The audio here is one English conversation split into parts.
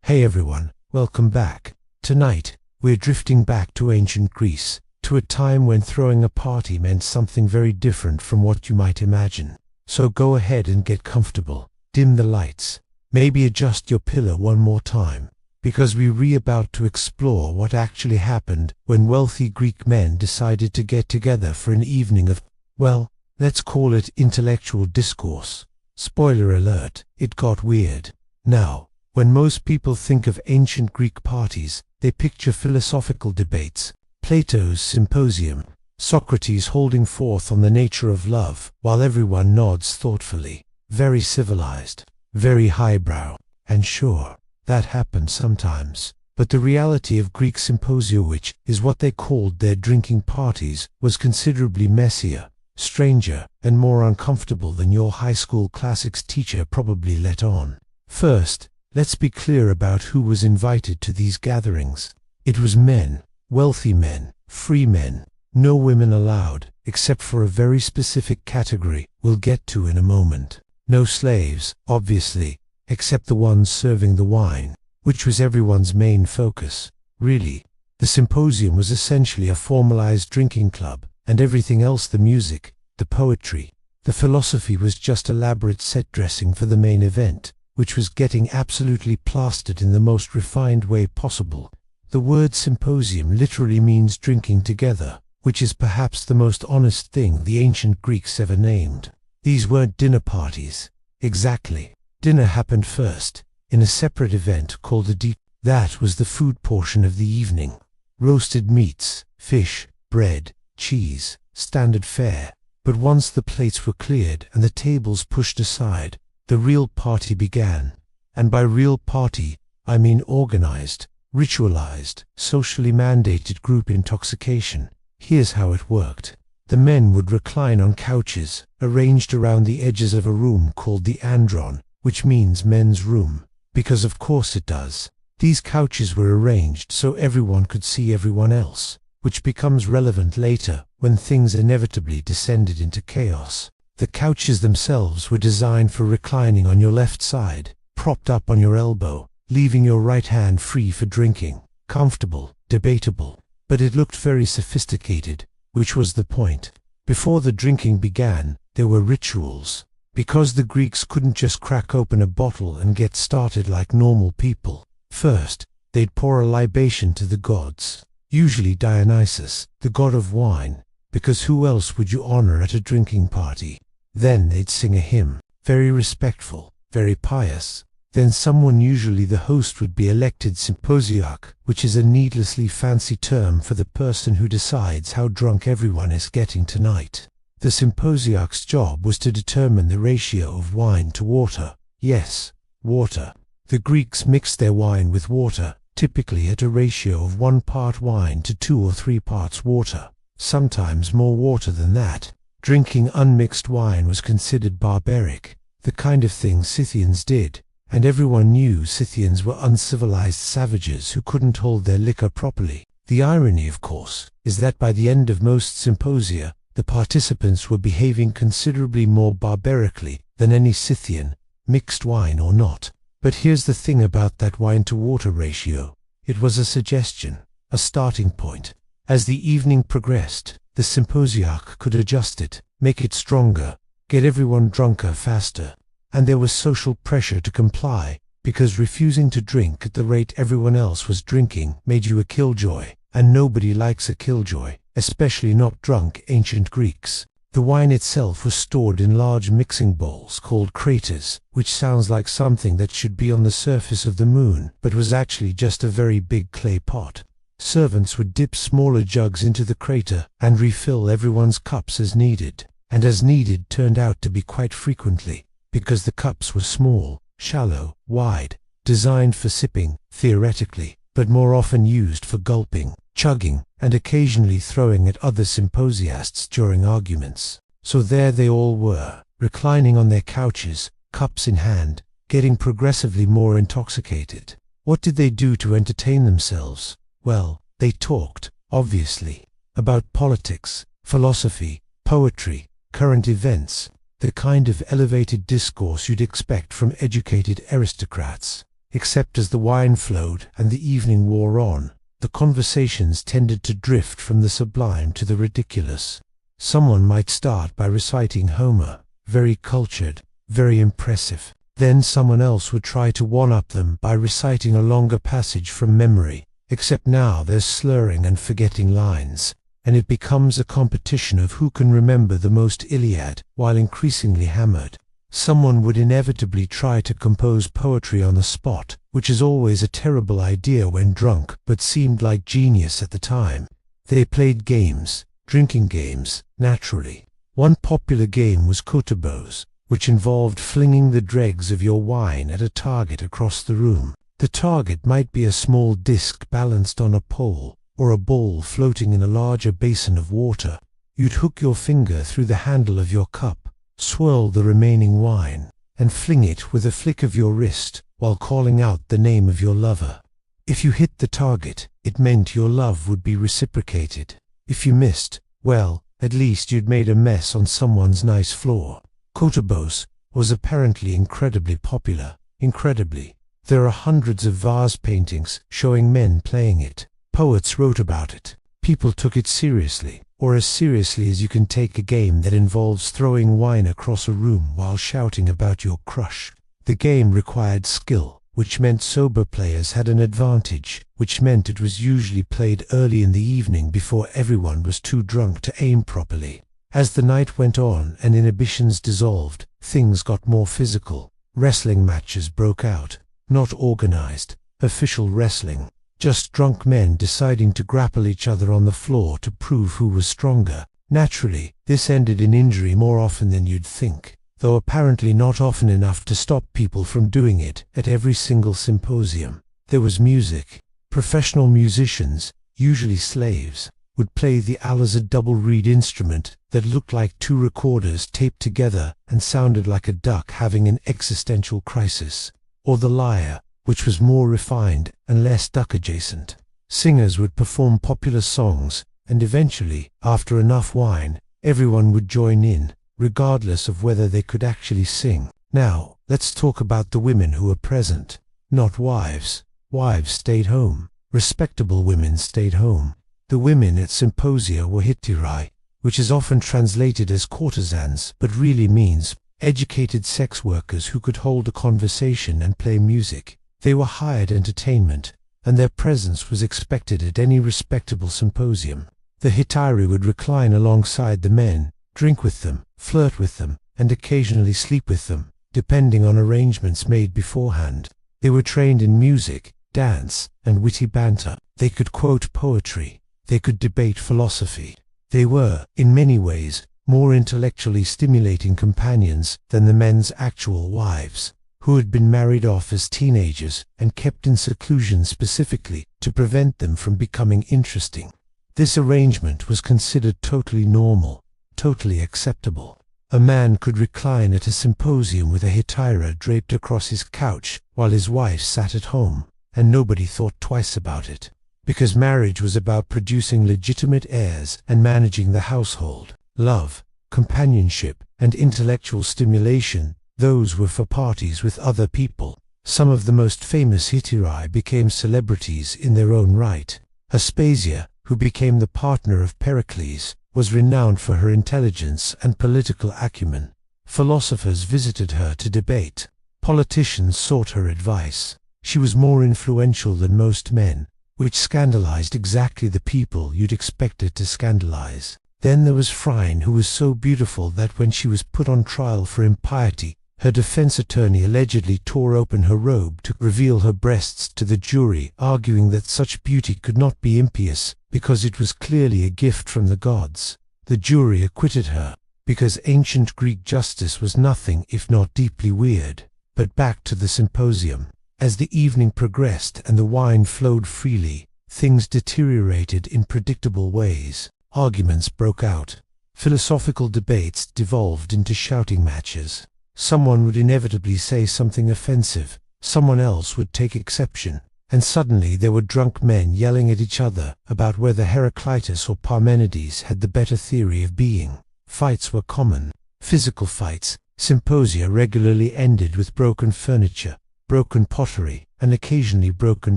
Hey everyone, welcome back. Tonight, we're drifting back to ancient Greece, to a time when throwing a party meant something very different from what you might imagine. So go ahead and get comfortable, dim the lights, maybe adjust your pillow one more time, because we're about to explore what actually happened when wealthy Greek men decided to get together for an evening of, well, let's call it intellectual discourse. Spoiler alert, it got weird. Now, when most people think of ancient Greek parties, they picture philosophical debates, Plato's Symposium, Socrates holding forth on the nature of love, while everyone nods thoughtfully. Very civilized, very highbrow, and sure, that happened sometimes. But the reality of Greek symposia, which is what they called their drinking parties, was considerably messier, stranger, and more uncomfortable than your high school classics teacher probably let on. First, let's be clear about who was invited to these gatherings. It was men, wealthy men, free men, no women allowed, except for a very specific category we'll get to in a moment. No slaves, obviously, except the ones serving the wine, which was everyone's main focus. Really, the symposium was essentially a formalized drinking club, and everything else, the music, the poetry, the philosophy, was just elaborate set dressing for the main event, which was getting absolutely plastered in the most refined way possible. The word symposium literally means drinking together, which is perhaps the most honest thing the ancient Greeks ever named. These weren't dinner parties. Exactly. Dinner happened first, in a separate event called the deep. That was the food portion of the evening. Roasted meats, fish, bread, cheese, standard fare. But once the plates were cleared and the tables pushed aside, the real party began. And by real party, I mean organized, ritualized, socially mandated group intoxication. Here's how it worked. The men would recline on couches, arranged around the edges of a room called the andron, which means men's room, because of course it does. These couches were arranged so everyone could see everyone else, which becomes relevant later when things inevitably descended into chaos. The couches themselves were designed for reclining on your left side, propped up on your elbow, leaving your right hand free for drinking. Comfortable, debatable, but it looked very sophisticated, which was the point. Before the drinking began, there were rituals, because the Greeks couldn't just crack open a bottle and get started like normal people. First, they'd pour a libation to the gods, usually Dionysus, the god of wine, because who else would you honor at a drinking party? Then they'd sing a hymn, very respectful, very pious. Then someone, usually the host, would be elected symposiarch, which is a needlessly fancy term for the person who decides how drunk everyone is getting tonight. The symposiarch's job was to determine the ratio of wine to water. Yes, water. The Greeks mixed their wine with water, typically at a ratio of 1 part wine to 2 or 3 parts water, sometimes more water than that. Drinking unmixed wine was considered barbaric, the kind of thing Scythians did, and everyone knew Scythians were uncivilized savages who couldn't hold their liquor properly. The irony, of course, is that by the end of most symposia, the participants were behaving considerably more barbarically than any Scythian, mixed wine or not. But here's the thing about that wine-to-water ratio. It was a suggestion, a starting point. As the evening progressed, the symposiarch could adjust it, make it stronger, get everyone drunker faster. And there was social pressure to comply, because refusing to drink at the rate everyone else was drinking made you a killjoy, and nobody likes a killjoy, especially not drunk ancient Greeks. The wine itself was stored in large mixing bowls called craters, which sounds like something that should be on the surface of the moon, but was actually just a very big clay pot. Servants would dip smaller jugs into the crater and refill everyone's cups as needed, and as needed turned out to be quite frequently, because the cups were small, shallow, wide, designed for sipping, theoretically, but more often used for gulping, chugging, and occasionally throwing at other symposiasts during arguments. So there they all were, reclining on their couches, cups in hand, getting progressively more intoxicated. What did they do to entertain themselves? Well, they talked, obviously, about politics, philosophy, poetry, current events, the kind of elevated discourse you'd expect from educated aristocrats. except as the wine flowed and the evening wore on, the conversations tended to drift from the sublime to the ridiculous. Someone might start by reciting Homer, very cultured, very impressive. Then someone else would try to one-up them by reciting a longer passage from memory, except now there's slurring and forgetting lines, and it becomes a competition of who can remember the most Iliad while increasingly hammered. Someone would inevitably try to compose poetry on the spot, which is always a terrible idea when drunk, but seemed like genius at the time. They played games, drinking games, naturally. One popular game was kotobos, which involved flinging the dregs of your wine at a target across the room. The target might be a small disc balanced on a pole, or a ball floating in a larger basin of water. You'd hook your finger through the handle of your cup, swirl the remaining wine, and fling it with a flick of your wrist while calling out the name of your lover. If you hit the target, it meant your love would be reciprocated. If you missed, well, at least you'd made a mess on someone's nice floor. Kotobos was apparently incredibly popular. Incredibly. There are hundreds of vase paintings showing men playing it. Poets wrote about it. People took it seriously, or as seriously as you can take a game that involves throwing wine across a room while shouting about your crush. The game required skill, which meant sober players had an advantage, which meant it was usually played early in the evening before everyone was too drunk to aim properly. As the night went on and inhibitions dissolved, things got more physical. Wrestling matches broke out. Not organized, official wrestling. Just drunk men deciding to grapple each other on the floor to prove who was stronger. Naturally, this ended in injury more often than you'd think, though apparently not often enough to stop people from doing it at every single symposium. There was music. Professional musicians, usually slaves, would play the Alazard double reed instrument that looked like two recorders taped together and sounded like a duck having an existential crisis, or the lyre, which was more refined and less duck-adjacent. Singers would perform popular songs, and eventually, after enough wine, everyone would join in, regardless of whether they could actually sing. Now, let's talk about the women who were present. Not wives. Wives stayed home. Respectable women stayed home. The women at symposia were hitirai, which is often translated as courtesans, but really means educated sex workers who could hold a conversation and play music. They were hired entertainment, and their presence was expected at any respectable symposium. The hitairi would recline alongside the men, drink with them, flirt with them, and occasionally sleep with them, depending on arrangements made beforehand. They were trained in music, dance, and witty banter. They could quote poetry. They could debate philosophy. They were, in many ways, more intellectually stimulating companions than the men's actual wives, who had been married off as teenagers and kept in seclusion specifically to prevent them from becoming interesting. This arrangement was considered totally normal, totally acceptable. A man could recline at a symposium with a hetaira draped across his couch while his wife sat at home, and nobody thought twice about it, because marriage was about producing legitimate heirs and managing the household. Love, companionship, and intellectual stimulation, those were for parties with other people. Some of the most famous hitirai became celebrities in their own right. Aspasia, who became the partner of Pericles, was renowned for her intelligence and political acumen. Philosophers visited her to debate. Politicians sought her advice. She was more influential than most men, which scandalized exactly the people you'd expect it to scandalize. Then there was Phryne, who was so beautiful that when she was put on trial for impiety, her defense attorney allegedly tore open her robe to reveal her breasts to the jury, arguing that such beauty could not be impious because it was clearly a gift from the gods. The jury acquitted her, because ancient Greek justice was nothing if not deeply weird. But back to the symposium. As the evening progressed and the wine flowed freely, things deteriorated in predictable ways. Arguments broke out. Philosophical debates devolved into shouting matches. Someone would inevitably say something offensive, someone else would take exception, and suddenly there were drunk men yelling at each other about whether Heraclitus or Parmenides had the better theory of being. Fights were common. Physical fights. Symposia regularly ended with broken furniture, broken pottery, and occasionally broken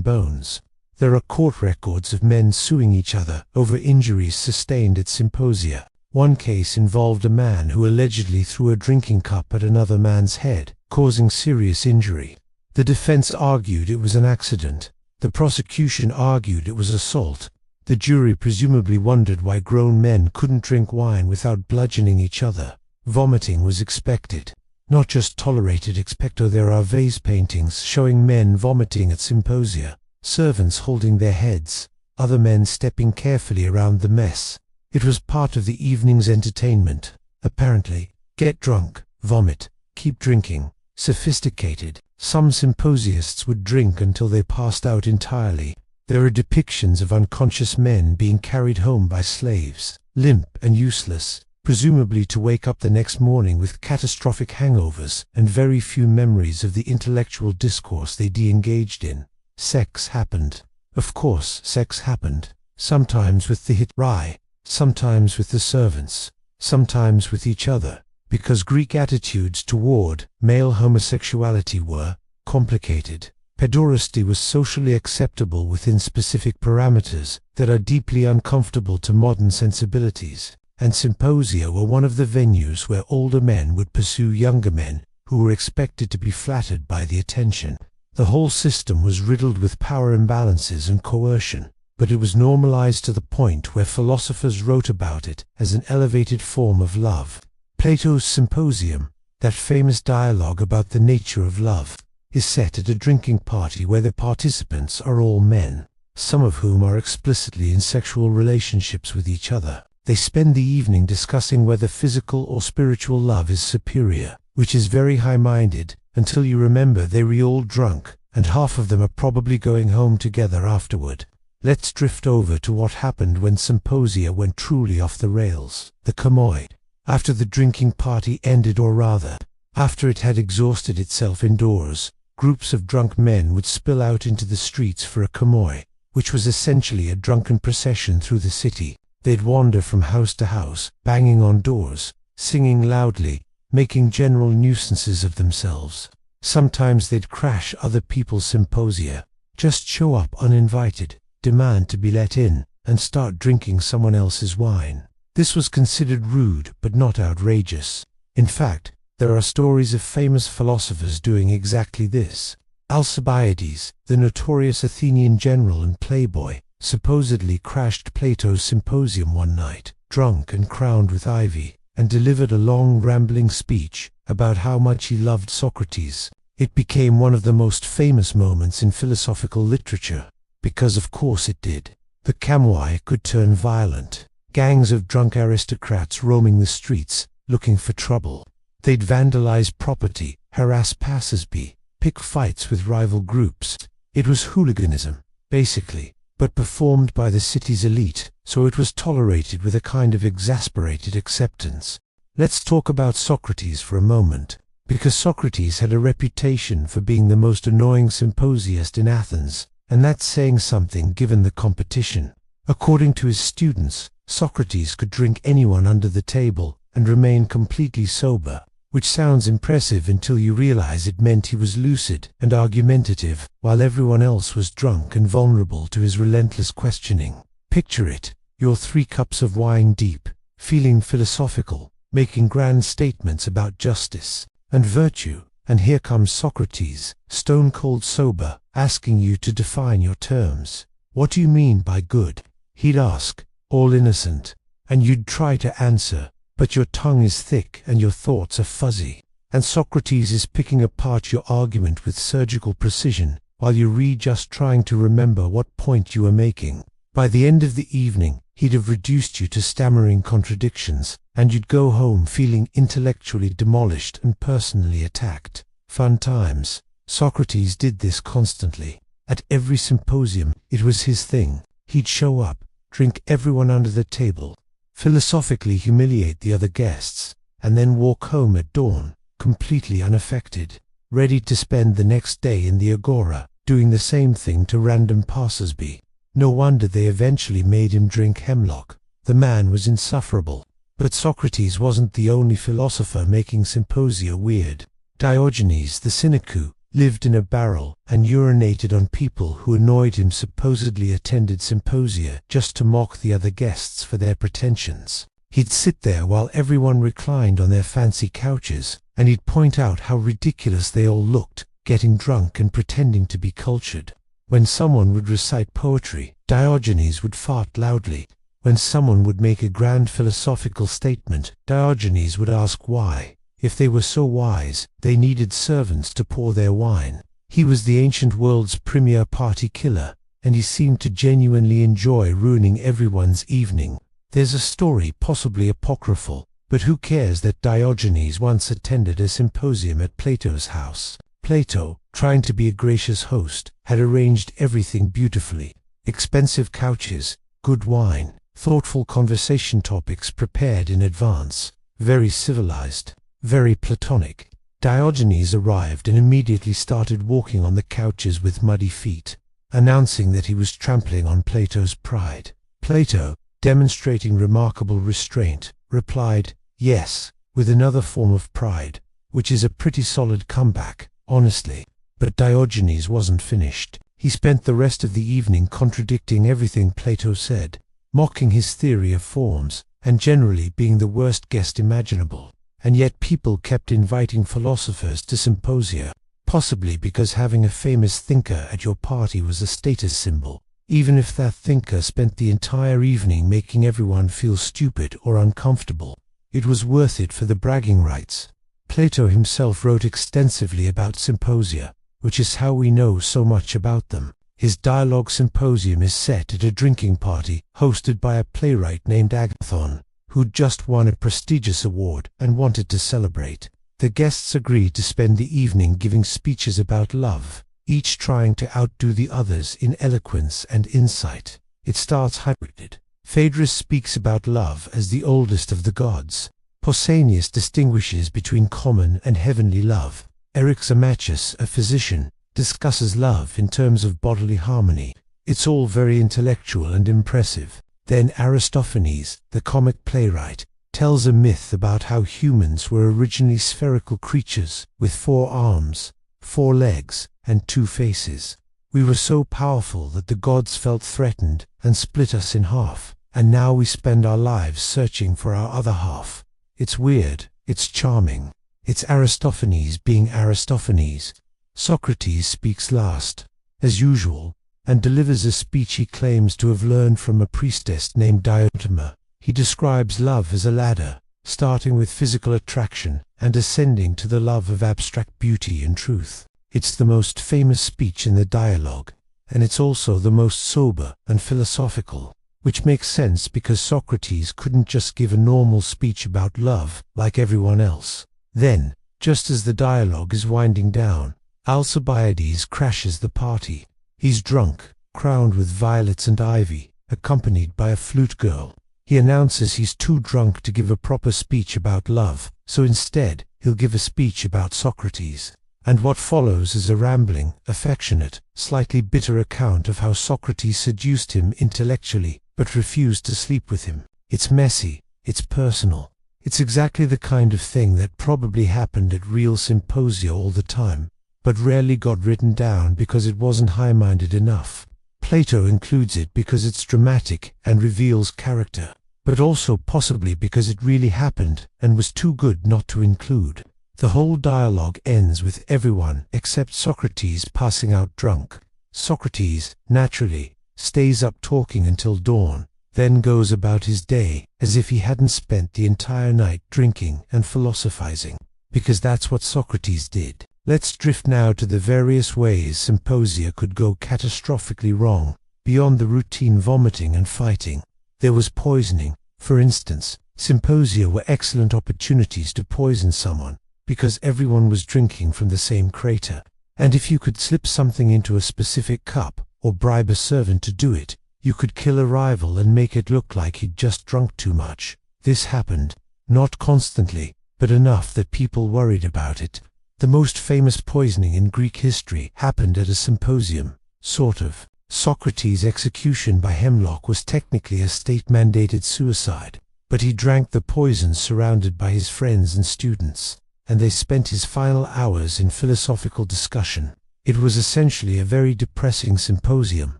bones. There are court records of men suing each other over injuries sustained at symposia. One case involved a man who allegedly threw a drinking cup at another man's head, causing serious injury. The defense argued it was an accident. The prosecution argued it was assault. The jury presumably wondered why grown men couldn't drink wine without bludgeoning each other. Vomiting was expected. Not just tolerated. Expecto. There are vase paintings showing men vomiting at symposia, servants holding their heads, other men stepping carefully around the mess. It was part of the evening's entertainment. Apparently, get drunk, vomit, keep drinking. Sophisticated. Some symposiasts would drink until they passed out entirely. There are depictions of unconscious men being carried home by slaves, limp and useless, presumably to wake up the next morning with catastrophic hangovers and very few memories of the intellectual discourse they de-engaged in. Sex happened. Of course, sex happened. Sometimes with the hit rye, sometimes with the servants, sometimes with each other, because Greek attitudes toward male homosexuality were complicated. Pederasty was socially acceptable within specific parameters that are deeply uncomfortable to modern sensibilities, and symposia were one of the venues where older men would pursue younger men who were expected to be flattered by the attention. The whole system was riddled with power imbalances and coercion, but it was normalized to the point where philosophers wrote about it as an elevated form of love. Plato's Symposium, that famous dialogue about the nature of love, is set at a drinking party where the participants are all men, some of whom are explicitly in sexual relationships with each other. They spend the evening discussing whether physical or spiritual love is superior, which is very high-minded, until you remember they were all drunk, and half of them are probably going home together afterward. Let's drift over to what happened when symposia went truly off the rails. The Kamoi. After the drinking party ended, or rather, after it had exhausted itself indoors, groups of drunk men would spill out into the streets for a kamoi, which was essentially a drunken procession through the city. They'd wander from house to house, banging on doors, singing loudly, making general nuisances of themselves. Sometimes they'd crash other people's symposia, just show up uninvited, demand to be let in, and start drinking someone else's wine. This was considered rude but not outrageous. In fact, there are stories of famous philosophers doing exactly this. Alcibiades, the notorious Athenian general and playboy, supposedly crashed Plato's Symposium one night, drunk and crowned with ivy, and delivered a long rambling speech about how much he loved Socrates. It became one of the most famous moments in philosophical literature, because of course it did. The kamoi could turn violent. Gangs of drunk aristocrats roaming the streets, looking for trouble. They'd vandalize property, harass passers-by, pick fights with rival groups. It was hooliganism, basically, but performed by the city's elite, so it was tolerated with a kind of exasperated acceptance. Let's talk about Socrates for a moment, because Socrates had a reputation for being the most annoying symposiast in Athens, and that's saying something given the competition. According to his students, Socrates could drink anyone under the table and remain completely sober, which sounds impressive until you realize it meant he was lucid and argumentative, while everyone else was drunk and vulnerable to his relentless questioning. Picture it, you're 3 cups of wine deep, feeling philosophical, making grand statements about justice and virtue, and here comes Socrates, stone-cold sober, asking you to define your terms. What do you mean by good? He'd ask, all innocent, and you'd try to answer, but your tongue is thick and your thoughts are fuzzy, and Socrates is picking apart your argument with surgical precision, while you're just trying to remember what point you were making. By the end of the evening, he'd have reduced you to stammering contradictions, and you'd go home feeling intellectually demolished and personally attacked. Fun times. Socrates did this constantly. At every symposium, it was his thing. He'd show up, drink everyone under the table, philosophically humiliate the other guests, and then walk home at dawn, completely unaffected, ready to spend the next day in the agora, doing the same thing to random passers-by. No wonder they eventually made him drink hemlock. The man was insufferable. But Socrates wasn't the only philosopher making symposia weird. Diogenes the Cynic, lived in a barrel, and urinated on people who annoyed him. Supposedly attended symposia just to mock the other guests for their pretensions. He'd sit there while everyone reclined on their fancy couches, and he'd point out how ridiculous they all looked, getting drunk and pretending to be cultured. When someone would recite poetry, Diogenes would fart loudly. When someone would make a grand philosophical statement, Diogenes would ask why. If they were so wise, they needed servants to pour their wine. He was the ancient world's premier party killer, and he seemed to genuinely enjoy ruining everyone's evening. There's a story, possibly apocryphal, but who cares, that Diogenes once attended a symposium at Plato's house. Plato, trying to be a gracious host, had arranged everything beautifully. Expensive couches, good wine, thoughtful conversation topics prepared in advance. Very civilized, very platonic. Diogenes arrived and immediately started walking on the couches with muddy feet, announcing that he was trampling on Plato's pride. Plato, demonstrating remarkable restraint, replied, "Yes," with another form of pride, which is a pretty solid comeback, honestly. But Diogenes wasn't finished. He spent the rest of the evening contradicting everything Plato said, mocking his theory of forms, and generally being the worst guest imaginable. And yet people kept inviting philosophers to symposia, possibly because having a famous thinker at your party was a status symbol, even if that thinker spent the entire evening making everyone feel stupid or uncomfortable. It was worth it for the bragging rights. Plato himself wrote extensively about symposia, which is how we know so much about them. His dialogue Symposium is set at a drinking party hosted by a playwright named Agathon, who'd just won a prestigious award and wanted to celebrate. The guests agreed to spend the evening giving speeches about love, each trying to outdo the others in eloquence and insight. It starts hydrated. Phaedrus speaks about love as the oldest of the gods. Pausanias distinguishes between common and heavenly love. Eryximachus, a physician, discusses love in terms of bodily harmony. It's all very intellectual and impressive. Then Aristophanes, the comic playwright, tells a myth about how humans were originally spherical creatures with 4 arms, 4 legs, and 2 faces. We were so powerful that the gods felt threatened and split us in half, and now we spend our lives searching for our other half. It's weird, it's charming. It's Aristophanes being Aristophanes. Socrates speaks last, as usual, and delivers a speech he claims to have learned from a priestess named Diotima. He describes love as a ladder, starting with physical attraction and ascending to the love of abstract beauty and truth. It's the most famous speech in the dialogue, and it's also the most sober and philosophical, which makes sense because Socrates couldn't just give a normal speech about love like everyone else. Then, just as the dialogue is winding down, Alcibiades crashes the party. He's drunk, crowned with violets and ivy, accompanied by a flute girl. He announces he's too drunk to give a proper speech about love, so instead, he'll give a speech about Socrates. And what follows is a rambling, affectionate, slightly bitter account of how Socrates seduced him intellectually, but refused to sleep with him. It's messy, it's personal. It's exactly the kind of thing that probably happened at real symposia all the time, but rarely got written down because it wasn't high-minded enough. Plato includes it because it's dramatic and reveals character, but also possibly because it really happened and was too good not to include. The whole dialogue ends with everyone except Socrates passing out drunk. Socrates, naturally, stays up talking until dawn, then goes about his day as if he hadn't spent the entire night drinking and philosophizing, because that's what Socrates did. Let's drift now to the various ways symposia could go catastrophically wrong, beyond the routine vomiting and fighting. There was poisoning, for instance. Symposia were excellent opportunities to poison someone, because everyone was drinking from the same crater. And if you could slip something into a specific cup, or bribe a servant to do it, you could kill a rival and make it look like he'd just drunk too much. This happened, not constantly, but enough that people worried about it. The most famous poisoning in Greek history happened at a symposium, sort of. Socrates' execution by hemlock was technically a state-mandated suicide, but he drank the poison surrounded by his friends and students, and they spent his final hours in philosophical discussion. It was essentially a very depressing symposium,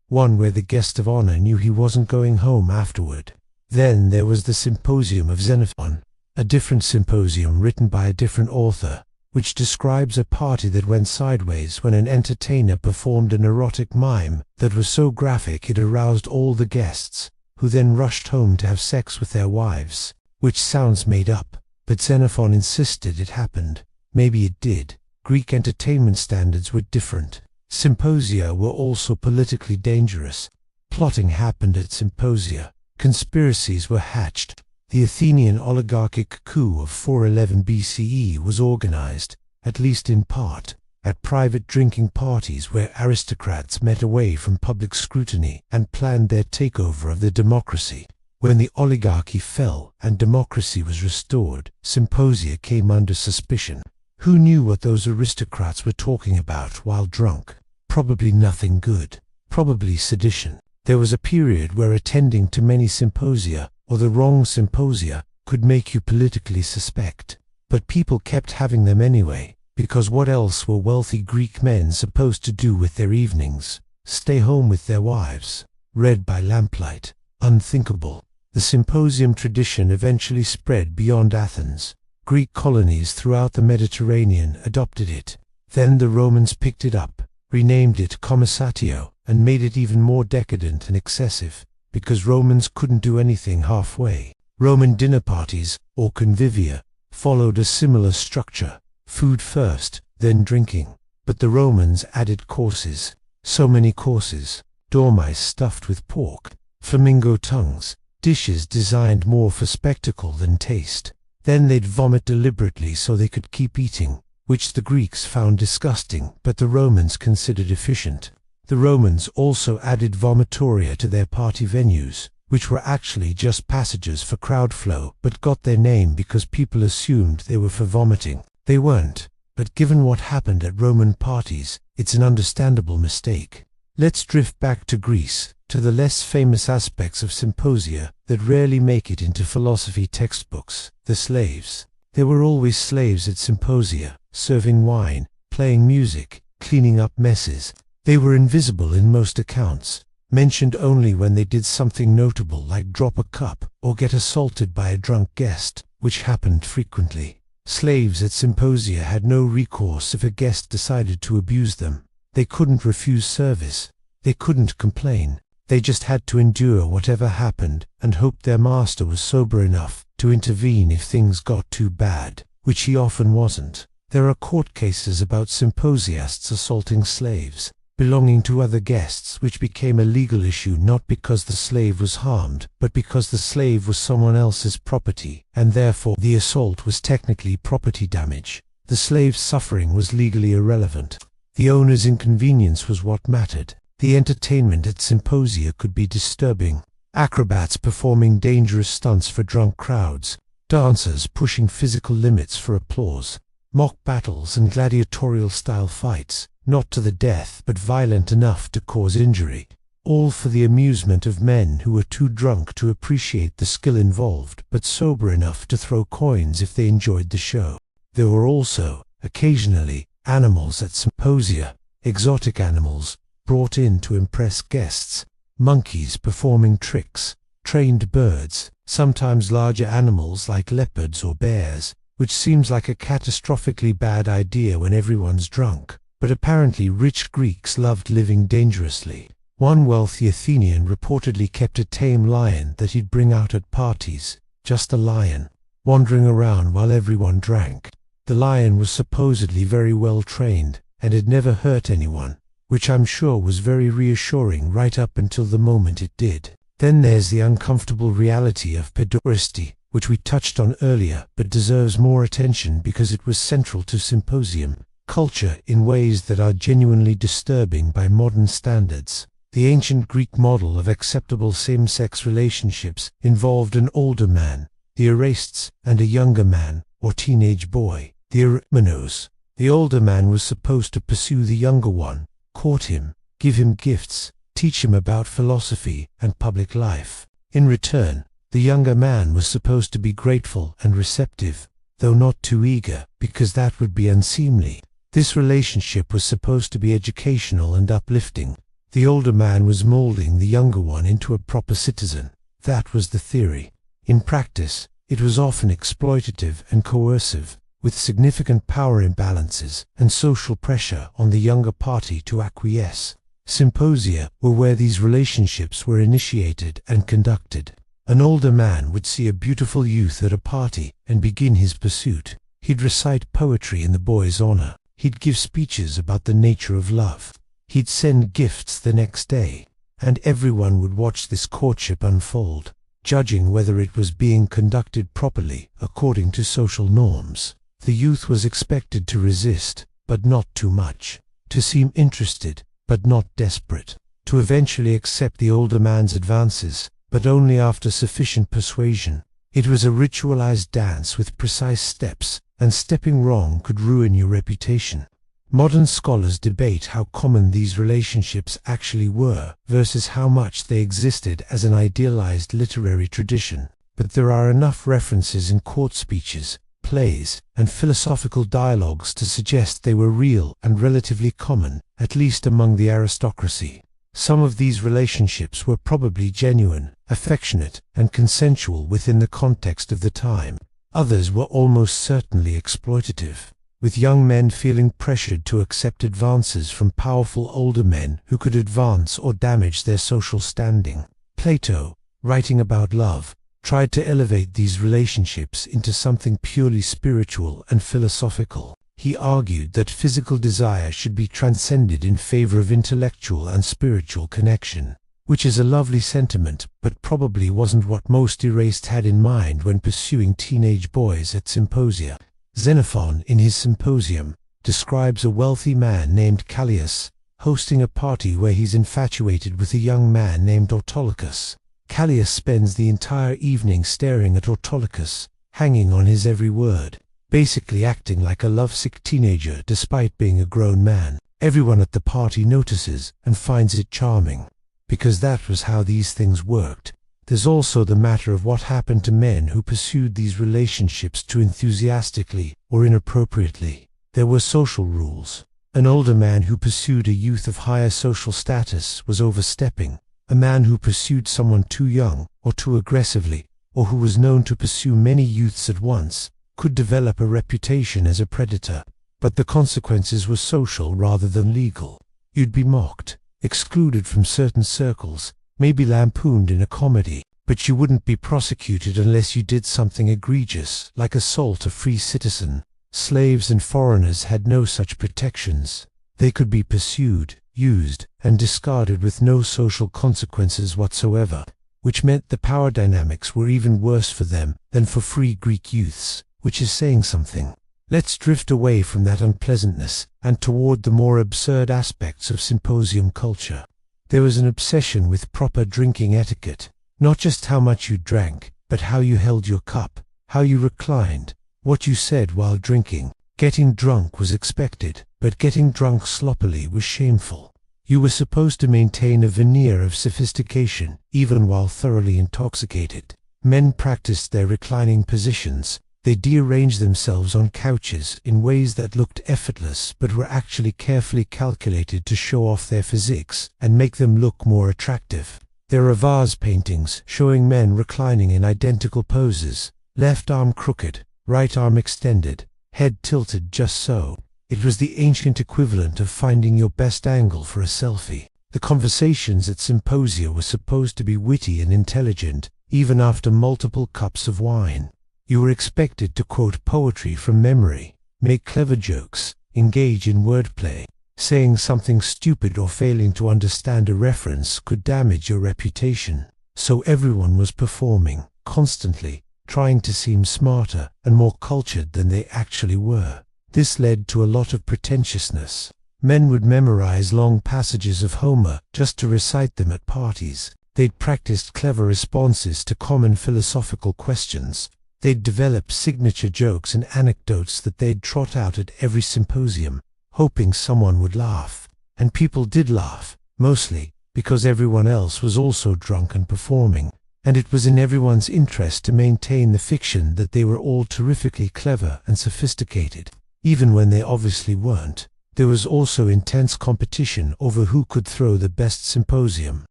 one where the guest of honor knew he wasn't going home afterward. Then there was the Symposium of Xenophon, a different symposium written by a different author, which describes a party that went sideways when an entertainer performed an erotic mime that was so graphic it aroused all the guests, who then rushed home to have sex with their wives, which sounds made up, but Xenophon insisted it happened. Maybe it did. Greek entertainment standards were different. Symposia were also politically dangerous. Plotting happened at symposia. Conspiracies were hatched. The Athenian oligarchic coup of 411 BCE was organized, at least in part, at private drinking parties where aristocrats met away from public scrutiny and planned their takeover of the democracy. When the oligarchy fell and democracy was restored, symposia came under suspicion. Who knew what those aristocrats were talking about while drunk? Probably nothing good. Probably sedition. There was a period where attending too many symposia, or the wrong symposia, could make you politically suspect. But people kept having them anyway, because what else were wealthy Greek men supposed to do with their evenings? Stay home with their wives. Read by lamplight. Unthinkable. The symposium tradition eventually spread beyond Athens. Greek colonies throughout the Mediterranean adopted it. Then the Romans picked it up, renamed it commissatio, and made it even more decadent and excessive, because Romans couldn't do anything halfway. Roman dinner parties, or convivia, followed a similar structure: food first, then drinking. But the Romans added courses. So many courses. Dormice stuffed with pork, flamingo tongues, dishes designed more for spectacle than taste. Then they'd vomit deliberately so they could keep eating, which the Greeks found disgusting, but the Romans considered efficient. The Romans also added vomitoria to their party venues, which were actually just passages for crowd flow, but got their name because people assumed they were for vomiting. They weren't, but given what happened at Roman parties, it's an understandable mistake. Let's drift back to Greece, to the less famous aspects of symposia that rarely make it into philosophy textbooks: the slaves. There were always slaves at symposia, serving wine, playing music, cleaning up messes. They were invisible in most accounts, mentioned only when they did something notable like drop a cup or get assaulted by a drunk guest, which happened frequently. Slaves at symposia had no recourse if a guest decided to abuse them. They couldn't refuse service. They couldn't complain. They just had to endure whatever happened and hope their master was sober enough to intervene if things got too bad, which he often wasn't. There are court cases about symposiasts assaulting slaves belonging to other guests, which became a legal issue not because the slave was harmed, but because the slave was someone else's property, and therefore the assault was technically property damage. The slave's suffering was legally irrelevant. The owner's inconvenience was what mattered. The entertainment at symposia could be disturbing. Acrobats performing dangerous stunts for drunk crowds, dancers pushing physical limits for applause, mock battles and gladiatorial-style fights, not to the death but violent enough to cause injury, all for the amusement of men who were too drunk to appreciate the skill involved but sober enough to throw coins if they enjoyed the show. There were also, occasionally, animals at symposia, exotic animals, brought in to impress guests, monkeys performing tricks, trained birds, sometimes larger animals like leopards or bears, which seems like a catastrophically bad idea when everyone's drunk, but apparently rich Greeks loved living dangerously. One wealthy Athenian reportedly kept a tame lion that he'd bring out at parties, just a lion, wandering around while everyone drank. The lion was supposedly very well trained and had never hurt anyone, which I'm sure was very reassuring right up until the moment it did. Then there's the uncomfortable reality of pederasty, which we touched on earlier but deserves more attention because it was central to symposium culture in ways that are genuinely disturbing by modern standards. The ancient Greek model of acceptable same-sex relationships involved an older man, the Erastes, and a younger man, or teenage boy, the Erymenos. The older man was supposed to pursue the younger one, court him, give him gifts, teach him about philosophy and public life. In return, the younger man was supposed to be grateful and receptive. though not too eager, because that would be unseemly. This relationship was supposed to be educational and uplifting. The older man was molding the younger one into a proper citizen. That was the theory. In practice, it was often exploitative and coercive, with significant power imbalances and social pressure on the younger party to acquiesce. Symposia were where these relationships were initiated and conducted. An older man would see a beautiful youth at a party and begin his pursuit. He'd recite poetry in the boy's honor. He'd give speeches about the nature of love. He'd send gifts the next day, and everyone would watch this courtship unfold, judging whether it was being conducted properly according to social norms. The youth was expected to resist, but not too much, to seem interested, but not desperate, to eventually accept the older man's advances, but only after sufficient persuasion. It was a ritualized dance with precise steps, and stepping wrong could ruin your reputation. Modern scholars debate how common these relationships actually were versus how much they existed as an idealized literary tradition, but there are enough references in court speeches, plays, and philosophical dialogues to suggest they were real and relatively common, at least among the aristocracy. Some of these relationships were probably genuine, affectionate, and consensual within the context of the time. Others were almost certainly exploitative, with young men feeling pressured to accept advances from powerful older men who could advance or damage their social standing. Plato, writing about love, tried to elevate these relationships into something purely spiritual and philosophical. He argued that physical desire should be transcended in favor of intellectual and spiritual connection, which is a lovely sentiment, but probably wasn't what most erased had in mind when pursuing teenage boys at symposia. Xenophon, in his Symposium, describes a wealthy man named Callias hosting a party where he's infatuated with a young man named Autolycus. Callias spends the entire evening staring at Autolycus, hanging on his every word, basically acting like a lovesick teenager despite being a grown man. Everyone at the party notices and finds it charming, because that was how these things worked. There's also the matter of what happened to men who pursued these relationships too enthusiastically or inappropriately. There were social rules. An older man who pursued a youth of higher social status was overstepping. A man who pursued someone too young or too aggressively, or who was known to pursue many youths at once, could develop a reputation as a predator. But the consequences were social rather than legal. You'd be mocked, excluded from certain circles, maybe lampooned in a comedy, but you wouldn't be prosecuted unless you did something egregious, like assault a free citizen. Slaves and foreigners had no such protections. They could be pursued, used, and discarded with no social consequences whatsoever, which meant the power dynamics were even worse for them than for free Greek youths, which is saying something. Let's drift away from that unpleasantness and toward the more absurd aspects of symposium culture. There was an obsession with proper drinking etiquette, not just how much you drank, but how you held your cup, how you reclined, what you said while drinking. Getting drunk was expected, but getting drunk sloppily was shameful. You were supposed to maintain a veneer of sophistication, even while thoroughly intoxicated. Men practiced their reclining positions. They de-arranged themselves on couches in ways that looked effortless but were actually carefully calculated to show off their physiques and make them look more attractive. There are vase paintings showing men reclining in identical poses, left arm crooked, right arm extended, head tilted just so. It was the ancient equivalent of finding your best angle for a selfie. The conversations at symposia were supposed to be witty and intelligent, even after multiple cups of wine. You were expected to quote poetry from memory, make clever jokes, engage in wordplay. Saying something stupid or failing to understand a reference could damage your reputation. So everyone was performing, constantly, trying to seem smarter and more cultured than they actually were. This led to a lot of pretentiousness. Men would memorize long passages of Homer just to recite them at parties. They'd practiced clever responses to common philosophical questions. They'd develop signature jokes and anecdotes that they'd trot out at every symposium, hoping someone would laugh. And people did laugh, mostly because everyone else was also drunk and performing. and it was in everyone's interest to maintain the fiction that they were all terrifically clever and sophisticated, even when they obviously weren't. There was also intense competition over who could throw the best symposium.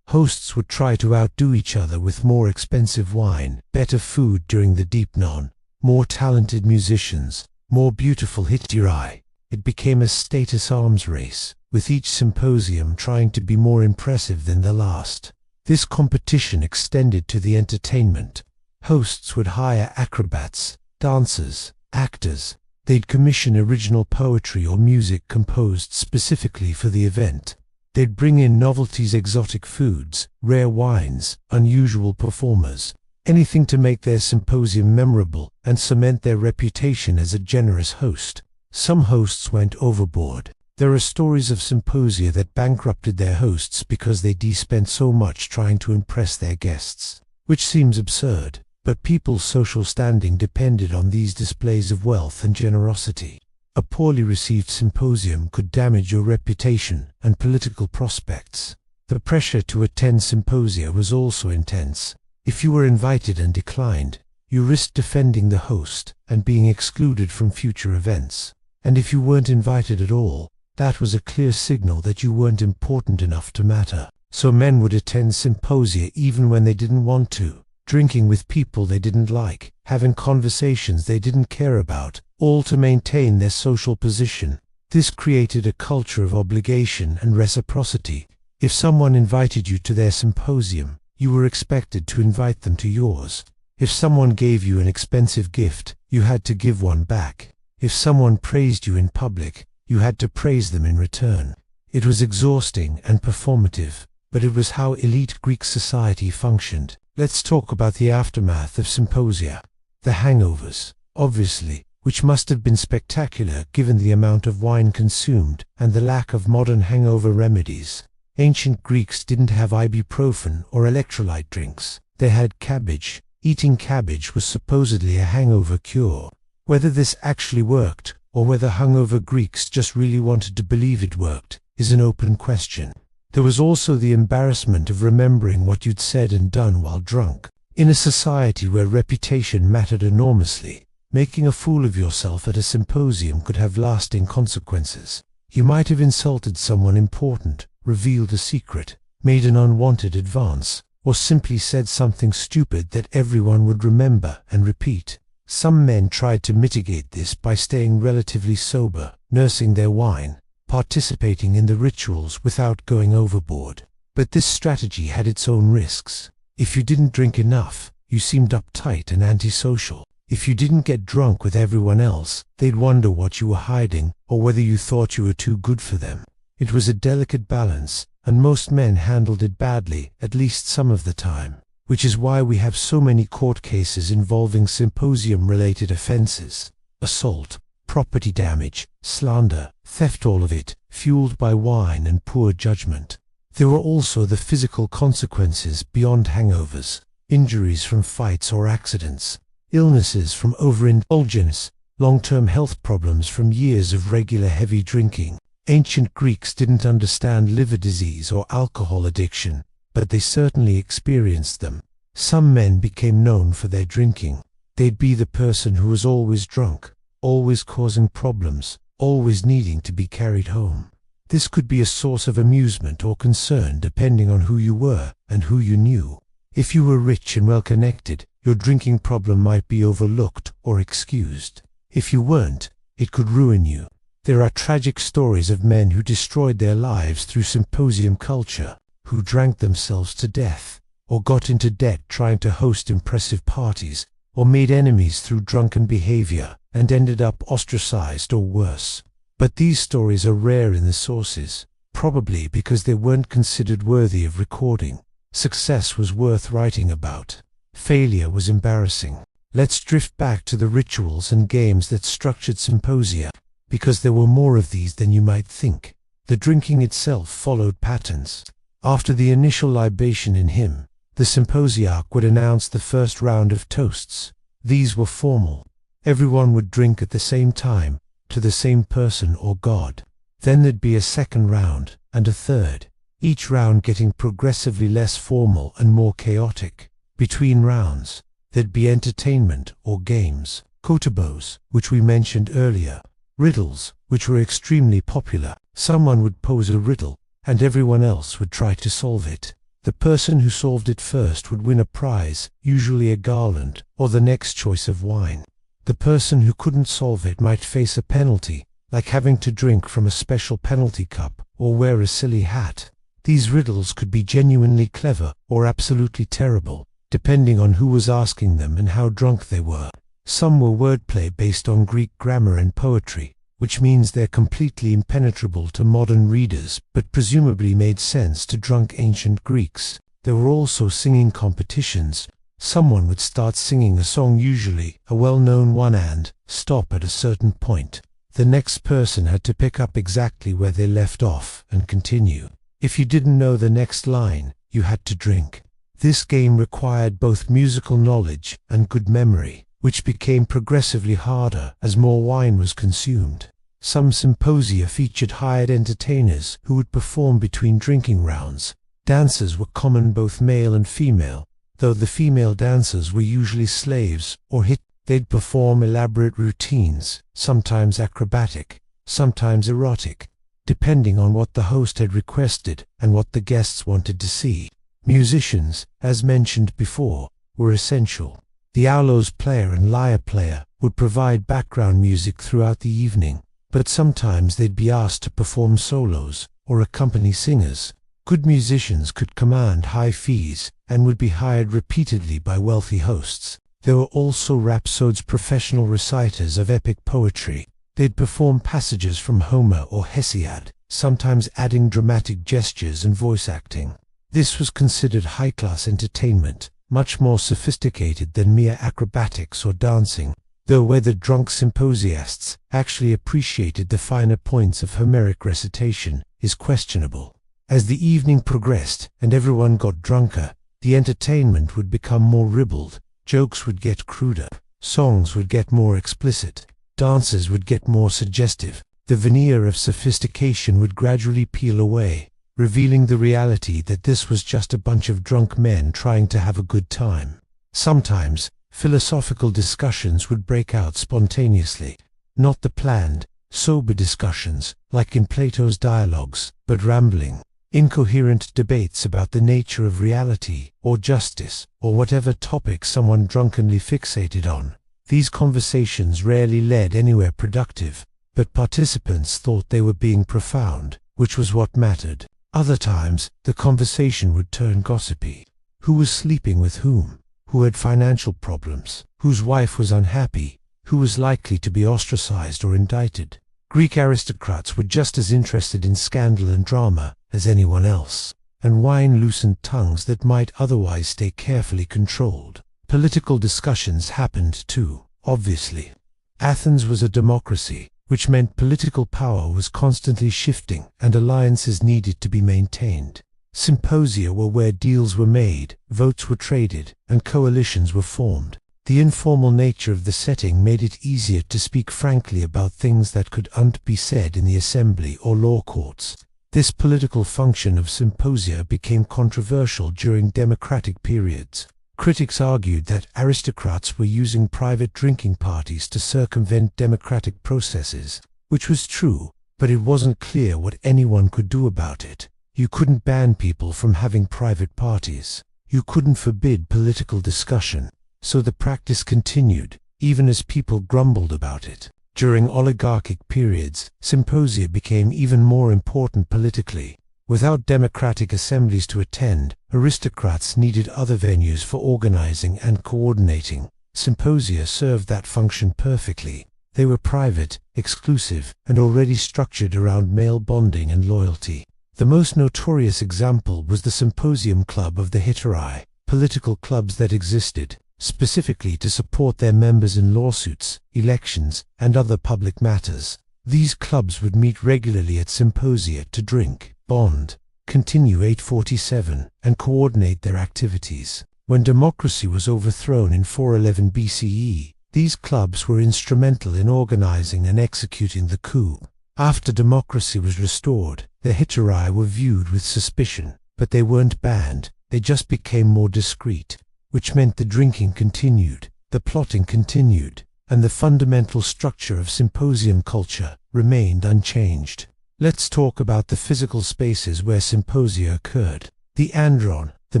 Hosts would try to outdo each other with more expensive wine, better food during the deep noon, more talented musicians, more beautiful hierarchies. It became a status arms race, with each symposium trying to be more impressive than the last. This competition extended to the entertainment. Hosts would hire acrobats, dancers, actors. They'd commission original poetry or music composed specifically for the event. They'd bring in novelties, exotic foods, rare wines, unusual performers, anything to make their symposium memorable and cement their reputation as a generous host. Some hosts went overboard. There are stories of symposia that bankrupted their hosts because they spent so much trying to impress their guests, which seems absurd, but people's social standing depended on these displays of wealth and generosity. A poorly received symposium could damage your reputation and political prospects. The pressure to attend symposia was also intense. If you were invited and declined, you risked offending the host and being excluded from future events. And if you weren't invited at all, that was a clear signal that you weren't important enough to matter. So men would attend symposia even when they didn't want to, drinking with people they didn't like, having conversations they didn't care about, all to maintain their social position. This created a culture of obligation and reciprocity. If someone invited you to their symposium, you were expected to invite them to yours. If someone gave you an expensive gift, you had to give one back. If someone praised you in public, you had to praise them in return. It was exhausting and performative, but it was how elite Greek society functioned. Let's talk about the aftermath of symposia. The hangovers, obviously, which must have been spectacular given the amount of wine consumed and the lack of modern hangover remedies. Ancient Greeks didn't have ibuprofen or electrolyte drinks. They had cabbage. Eating cabbage was supposedly a hangover cure. Whether this actually worked, or whether hungover Greeks just really wanted to believe it worked, is an open question. There was also the embarrassment of remembering what you'd said and done while drunk. In a society where reputation mattered enormously, making a fool of yourself at a symposium could have lasting consequences. You might have insulted someone important, revealed a secret, made an unwanted advance, or simply said something stupid that everyone would remember and repeat. Some men tried to mitigate this by staying relatively sober, nursing their wine, participating in the rituals without going overboard. But this strategy had its own risks. If you didn't drink enough, you seemed uptight and antisocial. If you didn't get drunk with everyone else, they'd wonder what you were hiding or whether you thought you were too good for them. It was a delicate balance, and most men handled it badly, at least some of the time, which is why we have so many court cases involving symposium-related offenses: assault, property damage, slander, theft, all of it fueled by wine and poor judgment. There were also the physical consequences beyond hangovers: injuries from fights or accidents, illnesses from overindulgence, long-term health problems from years of regular heavy drinking. Ancient Greeks didn't understand liver disease or alcohol addiction, but they certainly experienced them. Some men became known for their drinking. They'd be the person who was always drunk, always causing problems, always needing to be carried home. This could be a source of amusement or concern depending on who you were and who you knew. If you were rich and well-connected, your drinking problem might be overlooked or excused. If you weren't, it could ruin you. There are tragic stories of men who destroyed their lives through symposium culture, who drank themselves to death, or got into debt trying to host impressive parties, or made enemies through drunken behavior and ended up ostracized or worse. But these stories are rare in the sources, probably because they weren't considered worthy of recording. Success was worth writing about. Failure was embarrassing. Let's drift back to the rituals and games that structured symposia, because there were more of these than you might think. The drinking itself followed patterns. After the initial libation in hymn, the symposiarch would announce the first round of toasts. These were formal. Everyone would drink at the same time, to the same person or god. Then there'd be a second round, and a third, each round getting progressively less formal and more chaotic. Between rounds, there'd be entertainment or games, kotabos, which we mentioned earlier, riddles, which were extremely popular. Someone would pose a riddle, and everyone else would try to solve it. The person who solved it first would win a prize, usually a garland, or the next choice of wine. The person who couldn't solve it might face a penalty, like having to drink from a special penalty cup, or wear a silly hat. These riddles could be genuinely clever or absolutely terrible, depending on who was asking them and how drunk they were. Some were wordplay based on Greek grammar and poetry, which means they're completely impenetrable to modern readers, but presumably made sense to drunk ancient Greeks. There were also singing competitions. Someone would start singing a song, usually a well-known one, and stop at a certain point. The next person had to pick up exactly where they left off and continue. If you didn't know the next line, you had to drink. This game required both musical knowledge and good memory, which became progressively harder as more wine was consumed. Some symposia featured hired entertainers who would perform between drinking rounds. Dancers were common, both male and female, though the female dancers were usually slaves or hit. They'd perform elaborate routines, sometimes acrobatic, sometimes erotic, depending on what the host had requested and what the guests wanted to see. Musicians, as mentioned before, were essential. The aulos player and lyre player would provide background music throughout the evening, but sometimes they'd be asked to perform solos or accompany singers. Good musicians could command high fees and would be hired repeatedly by wealthy hosts. There were also rhapsodes, professional reciters of epic poetry. They'd perform passages from Homer or Hesiod, sometimes adding dramatic gestures and voice acting. This was considered high-class entertainment, much more sophisticated than mere acrobatics or dancing, though whether drunk symposiasts actually appreciated the finer points of Homeric recitation is questionable. As the evening progressed and everyone got drunker, the entertainment would become more ribald. Jokes would get cruder, songs would get more explicit, dances would get more suggestive. The veneer of sophistication would gradually peel away, revealing the reality that this was just a bunch of drunk men trying to have a good time. Sometimes, philosophical discussions would break out spontaneously, not the planned, sober discussions, like in Plato's dialogues, but rambling, incoherent debates about the nature of reality, or justice, or whatever topic someone drunkenly fixated on. These conversations rarely led anywhere productive, but participants thought they were being profound, which was what mattered. Other times, the conversation would turn gossipy. Who was sleeping with whom? Who had financial problems? Whose wife was unhappy? Who was likely to be ostracized or indicted? Greek aristocrats were just as interested in scandal and drama as anyone else, and wine loosened tongues that might otherwise stay carefully controlled. Political discussions happened too, obviously. Athens was a democracy, which meant political power was constantly shifting and alliances needed to be maintained. Symposia were where deals were made, votes were traded, and coalitions were formed. The informal nature of the setting made it easier to speak frankly about things that couldn't be said in the assembly or law courts. This political function of symposia became controversial during democratic periods. Critics argued that aristocrats were using private drinking parties to circumvent democratic processes, which was true, but it wasn't clear what anyone could do about it. You couldn't ban people from having private parties. You couldn't forbid political discussion. So the practice continued, even as people grumbled about it. During oligarchic periods, symposia became even more important politically. Without democratic assemblies to attend, aristocrats needed other venues for organizing and coordinating. Symposia served that function perfectly. They were private, exclusive, and already structured around male bonding and loyalty. The most notorious example was the Symposium Club of the Hierarchies, political clubs that existed specifically to support their members in lawsuits, elections, and other public matters. These clubs would meet regularly at symposia to drink, bond, continue 847, and coordinate their activities. When democracy was overthrown in 411 BCE, these clubs were instrumental in organizing and executing the coup. After democracy was restored, the Hierarchies were viewed with suspicion, but they weren't banned, they just became more discreet. which meant the drinking continued, the plotting continued, and the fundamental structure of symposium culture remained unchanged. Let's talk about the physical spaces where symposia occurred. The andron, the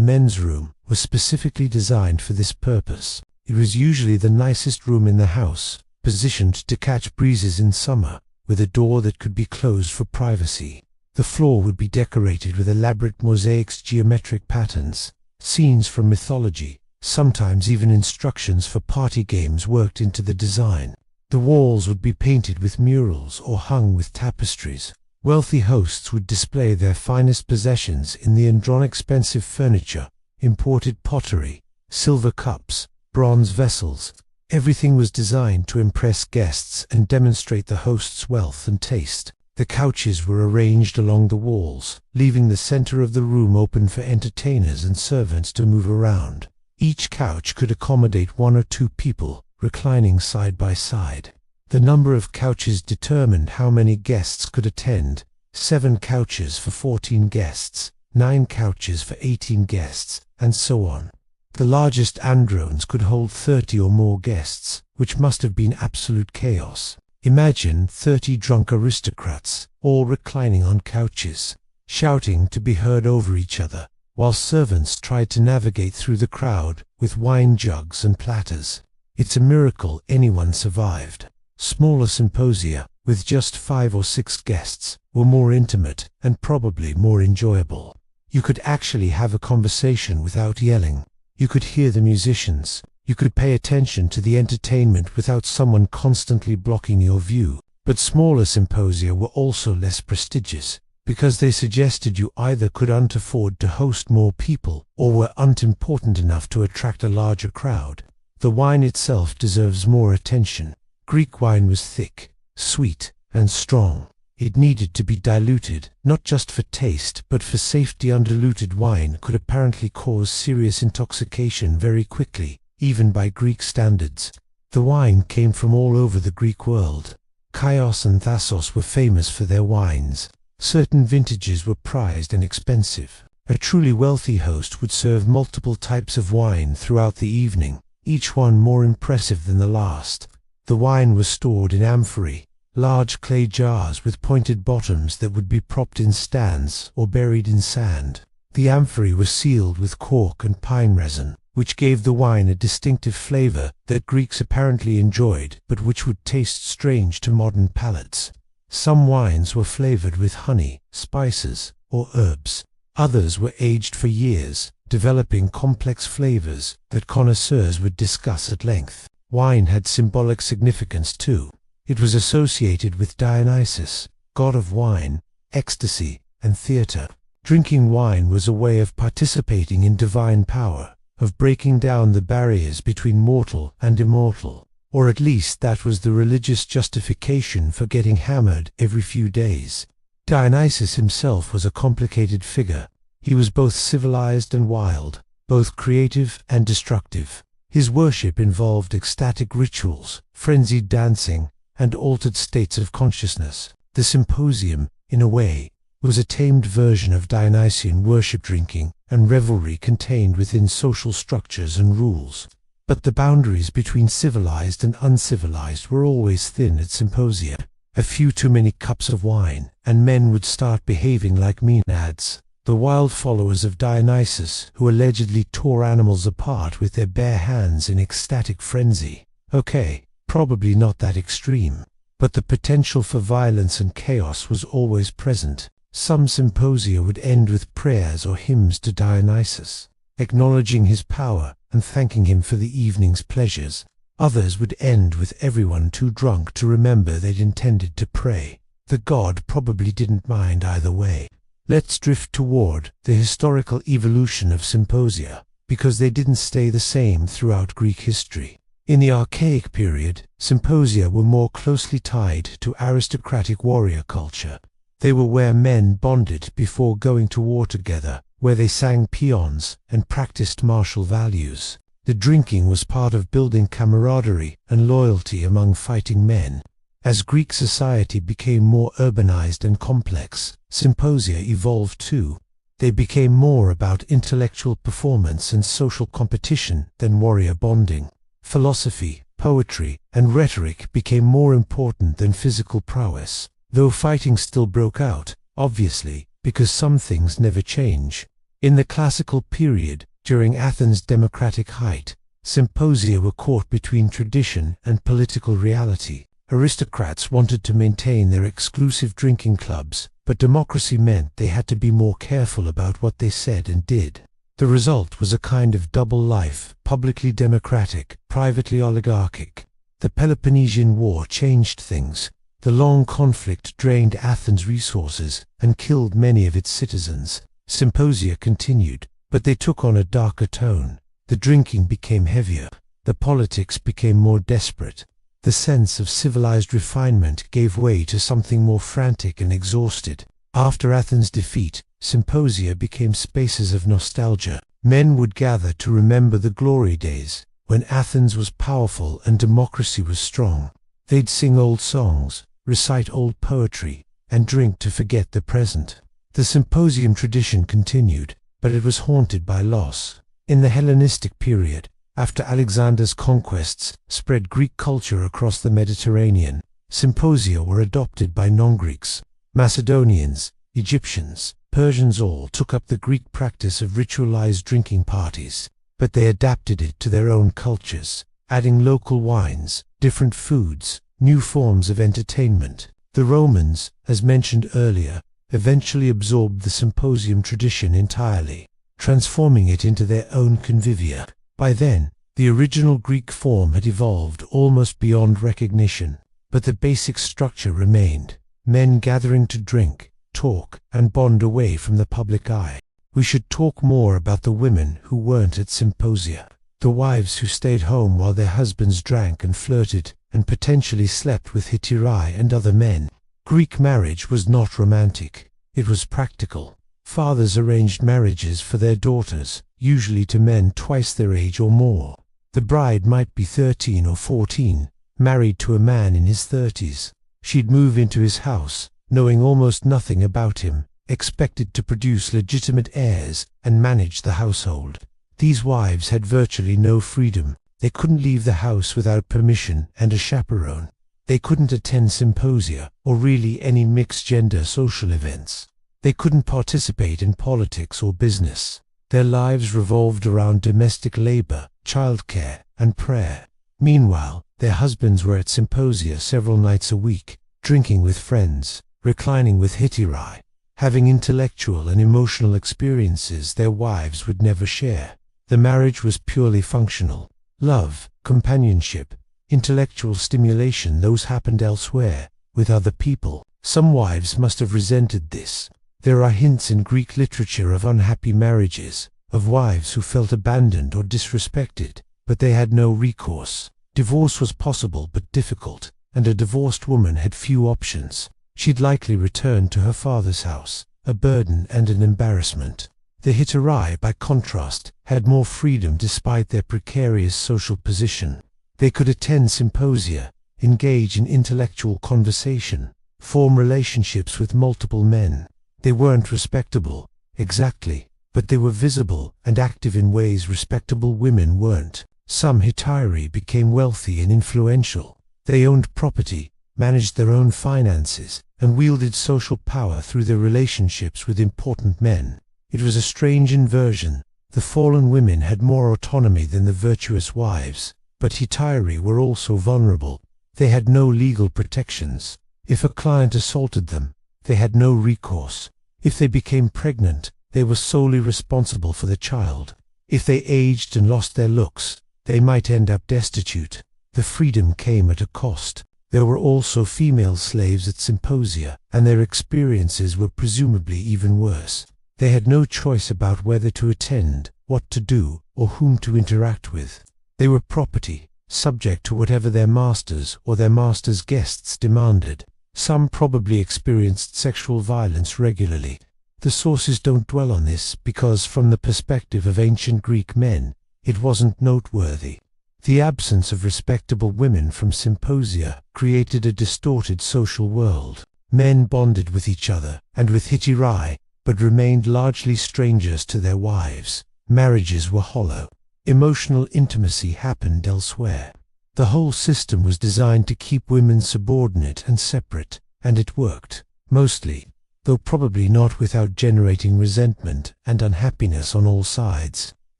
men's room, was specifically designed for this purpose. It was usually the nicest room in the house, positioned to catch breezes in summer, with a door that could be closed for privacy. The floor would be decorated with elaborate mosaics, geometric patterns, scenes from mythology, sometimes even instructions for party games worked into the design. The walls would be painted with murals or hung with tapestries. Wealthy hosts would display their finest possessions in the andron, expensive furniture, imported pottery, silver cups, bronze vessels. Everything was designed to impress guests and demonstrate the host's wealth and taste. The couches were arranged along the walls, leaving the center of the room open for entertainers and servants to move around. Each couch could accommodate 1 or 2 people, reclining side by side. The number of couches determined how many guests could attend: 7 couches for 14 guests, 9 couches for 18 guests, and so on. The largest androns could hold 30 or more guests, which must have been absolute chaos. Imagine 30 drunk aristocrats, all reclining on couches, shouting to be heard over each other, while servants tried to navigate through the crowd with wine jugs and platters. It's a miracle anyone survived. Smaller symposia, with just 5 or 6 guests, were more intimate and probably more enjoyable. You could actually have a conversation without yelling. You could hear the musicians. You could pay attention to the entertainment without someone constantly blocking your view. But smaller symposia were also less prestigious, because they suggested you either couldn't afford to host more people or were unimportant enough to attract a larger crowd. The wine itself deserves more attention. Greek wine was thick, sweet, and strong. It needed to be diluted, not just for taste, but for safety. Undiluted wine could apparently cause serious intoxication very quickly, even by Greek standards. The wine came from all over the Greek world. Chios and Thasos were famous for their wines. Certain vintages were prized and expensive. A truly wealthy host would serve multiple types of wine throughout the evening, each one more impressive than the last. The wine was stored in amphorae, large clay jars with pointed bottoms that would be propped in stands or buried in sand. The amphorae were sealed with cork and pine resin, which gave the wine a distinctive flavor that Greeks apparently enjoyed, but which would taste strange to modern palates. Some wines were flavored with honey, spices, or herbs. Others were aged for years, developing complex flavors that connoisseurs would discuss at length. Wine had symbolic significance too. It was associated with Dionysus, god of wine, ecstasy, and theater. Drinking wine was a way of participating in divine power, of breaking down the barriers between mortal and immortal. Or at least that was the religious justification for getting hammered every few days. Dionysus himself was a complicated figure. He was both civilized and wild, both creative and destructive. His worship involved ecstatic rituals, frenzied dancing, and altered states of consciousness. The symposium, in a way, was a tamed version of Dionysian worship. Drinking and revelry contained within social structures and rules. But the boundaries between civilized and uncivilized were always thin at symposia. A few too many cups of wine, and men would start behaving like maenads, the wild followers of Dionysus who allegedly tore animals apart with their bare hands in ecstatic frenzy. Okay, probably not that extreme, but the potential for violence and chaos was always present. Some symposia would end with prayers or hymns to Dionysus, acknowledging his power and thanking him for the evening's pleasures. Others would end with everyone too drunk to remember they'd intended to pray. The god probably didn't mind either way. Let's drift toward the historical evolution of symposia, because they didn't stay the same throughout Greek history. In the Archaic period, symposia were more closely tied to aristocratic warrior culture. They were where men bonded before going to war together, where they sang paeans and practiced martial values. The drinking was part of building camaraderie and loyalty among fighting men. As Greek society became more urbanized and complex, symposia evolved too. They became more about intellectual performance and social competition than warrior bonding. Philosophy, poetry, and rhetoric became more important than physical prowess, though fighting still broke out, obviously, because some things never change. In the classical period, during Athens' democratic height, symposia were caught between tradition and political reality. Aristocrats wanted to maintain their exclusive drinking clubs, but democracy meant they had to be more careful about what they said and did. The result was a kind of double life, publicly democratic, privately oligarchic. The Peloponnesian War changed things. The long conflict drained Athens' resources and killed many of its citizens. Symposia continued, but they took on a darker tone. The drinking became heavier. The politics became more desperate. The sense of civilized refinement gave way to something more frantic and exhausted. After Athens' defeat, symposia became spaces of nostalgia. Men would gather to remember the glory days, when Athens was powerful and democracy was strong. They'd sing old songs, recite old poetry, and drink to forget the present. The symposium tradition continued, but it was haunted by loss. In the Hellenistic period, after Alexander's conquests spread Greek culture across the Mediterranean, symposia were adopted by non-Greeks. Macedonians, Egyptians, Persians all took up the Greek practice of ritualized drinking parties, but they adapted it to their own cultures, adding local wines, different foods, new forms of entertainment. The Romans, as mentioned earlier, eventually absorbed the symposium tradition entirely, transforming it into their own convivia. By then, the original Greek form had evolved almost beyond recognition, but the basic structure remained: men gathering to drink, talk, and bond away from the public eye. We should talk more about the women who weren't at symposia, the wives who stayed home while their husbands drank and flirted, and potentially slept with hetairai and other men. Greek marriage was not romantic, it was practical. Fathers arranged marriages for their daughters, usually to men twice their age or more. The bride might be 13 or 14, married to a man in his 30s. She'd move into his house, knowing almost nothing about him, expected to produce legitimate heirs and manage the household. These wives had virtually no freedom. They couldn't leave the house without permission and a chaperone. They couldn't attend symposia or really any mixed-gender social events. They couldn't participate in politics or business. Their lives revolved around domestic labor, childcare, and prayer. Meanwhile, their husbands were at symposia several nights a week, drinking with friends, reclining with hetairai, having intellectual and emotional experiences their wives would never share. The marriage was purely functional. Love, companionship, intellectual stimulation, those happened elsewhere, with other people. Some wives must have resented this. There are hints in Greek literature of unhappy marriages, of wives who felt abandoned or disrespected, but they had no recourse. Divorce was possible but difficult, and a divorced woman had few options. She'd likely return to her father's house, a burden and an embarrassment. The hetairai, by contrast, had more freedom despite their precarious social position. They could attend symposia, engage in intellectual conversation, form relationships with multiple men. They weren't respectable, exactly, but they were visible and active in ways respectable women weren't. Some hetairai became wealthy and influential. They owned property, managed their own finances, and wielded social power through their relationships with important men. It was a strange inversion. The fallen women had more autonomy than the virtuous wives, but hetairai were also vulnerable. They had no legal protections. If a client assaulted them, they had no recourse. If they became pregnant, they were solely responsible for the child. If they aged and lost their looks, they might end up destitute. The freedom came at a cost. There were also female slaves at symposia, and their experiences were presumably even worse. They had no choice about whether to attend, what to do, or whom to interact with. They were property, subject to whatever their masters or their masters' guests demanded. Some probably experienced sexual violence regularly. The sources don't dwell on this because, from the perspective of ancient Greek men, it wasn't noteworthy. The absence of respectable women from symposia created a distorted social world. Men bonded with each other, and with hetairai, but remained largely strangers to their wives. Marriages were hollow. Emotional intimacy happened elsewhere. The whole system was designed to keep women subordinate and separate, and it worked, mostly, though probably not without generating resentment and unhappiness on all sides.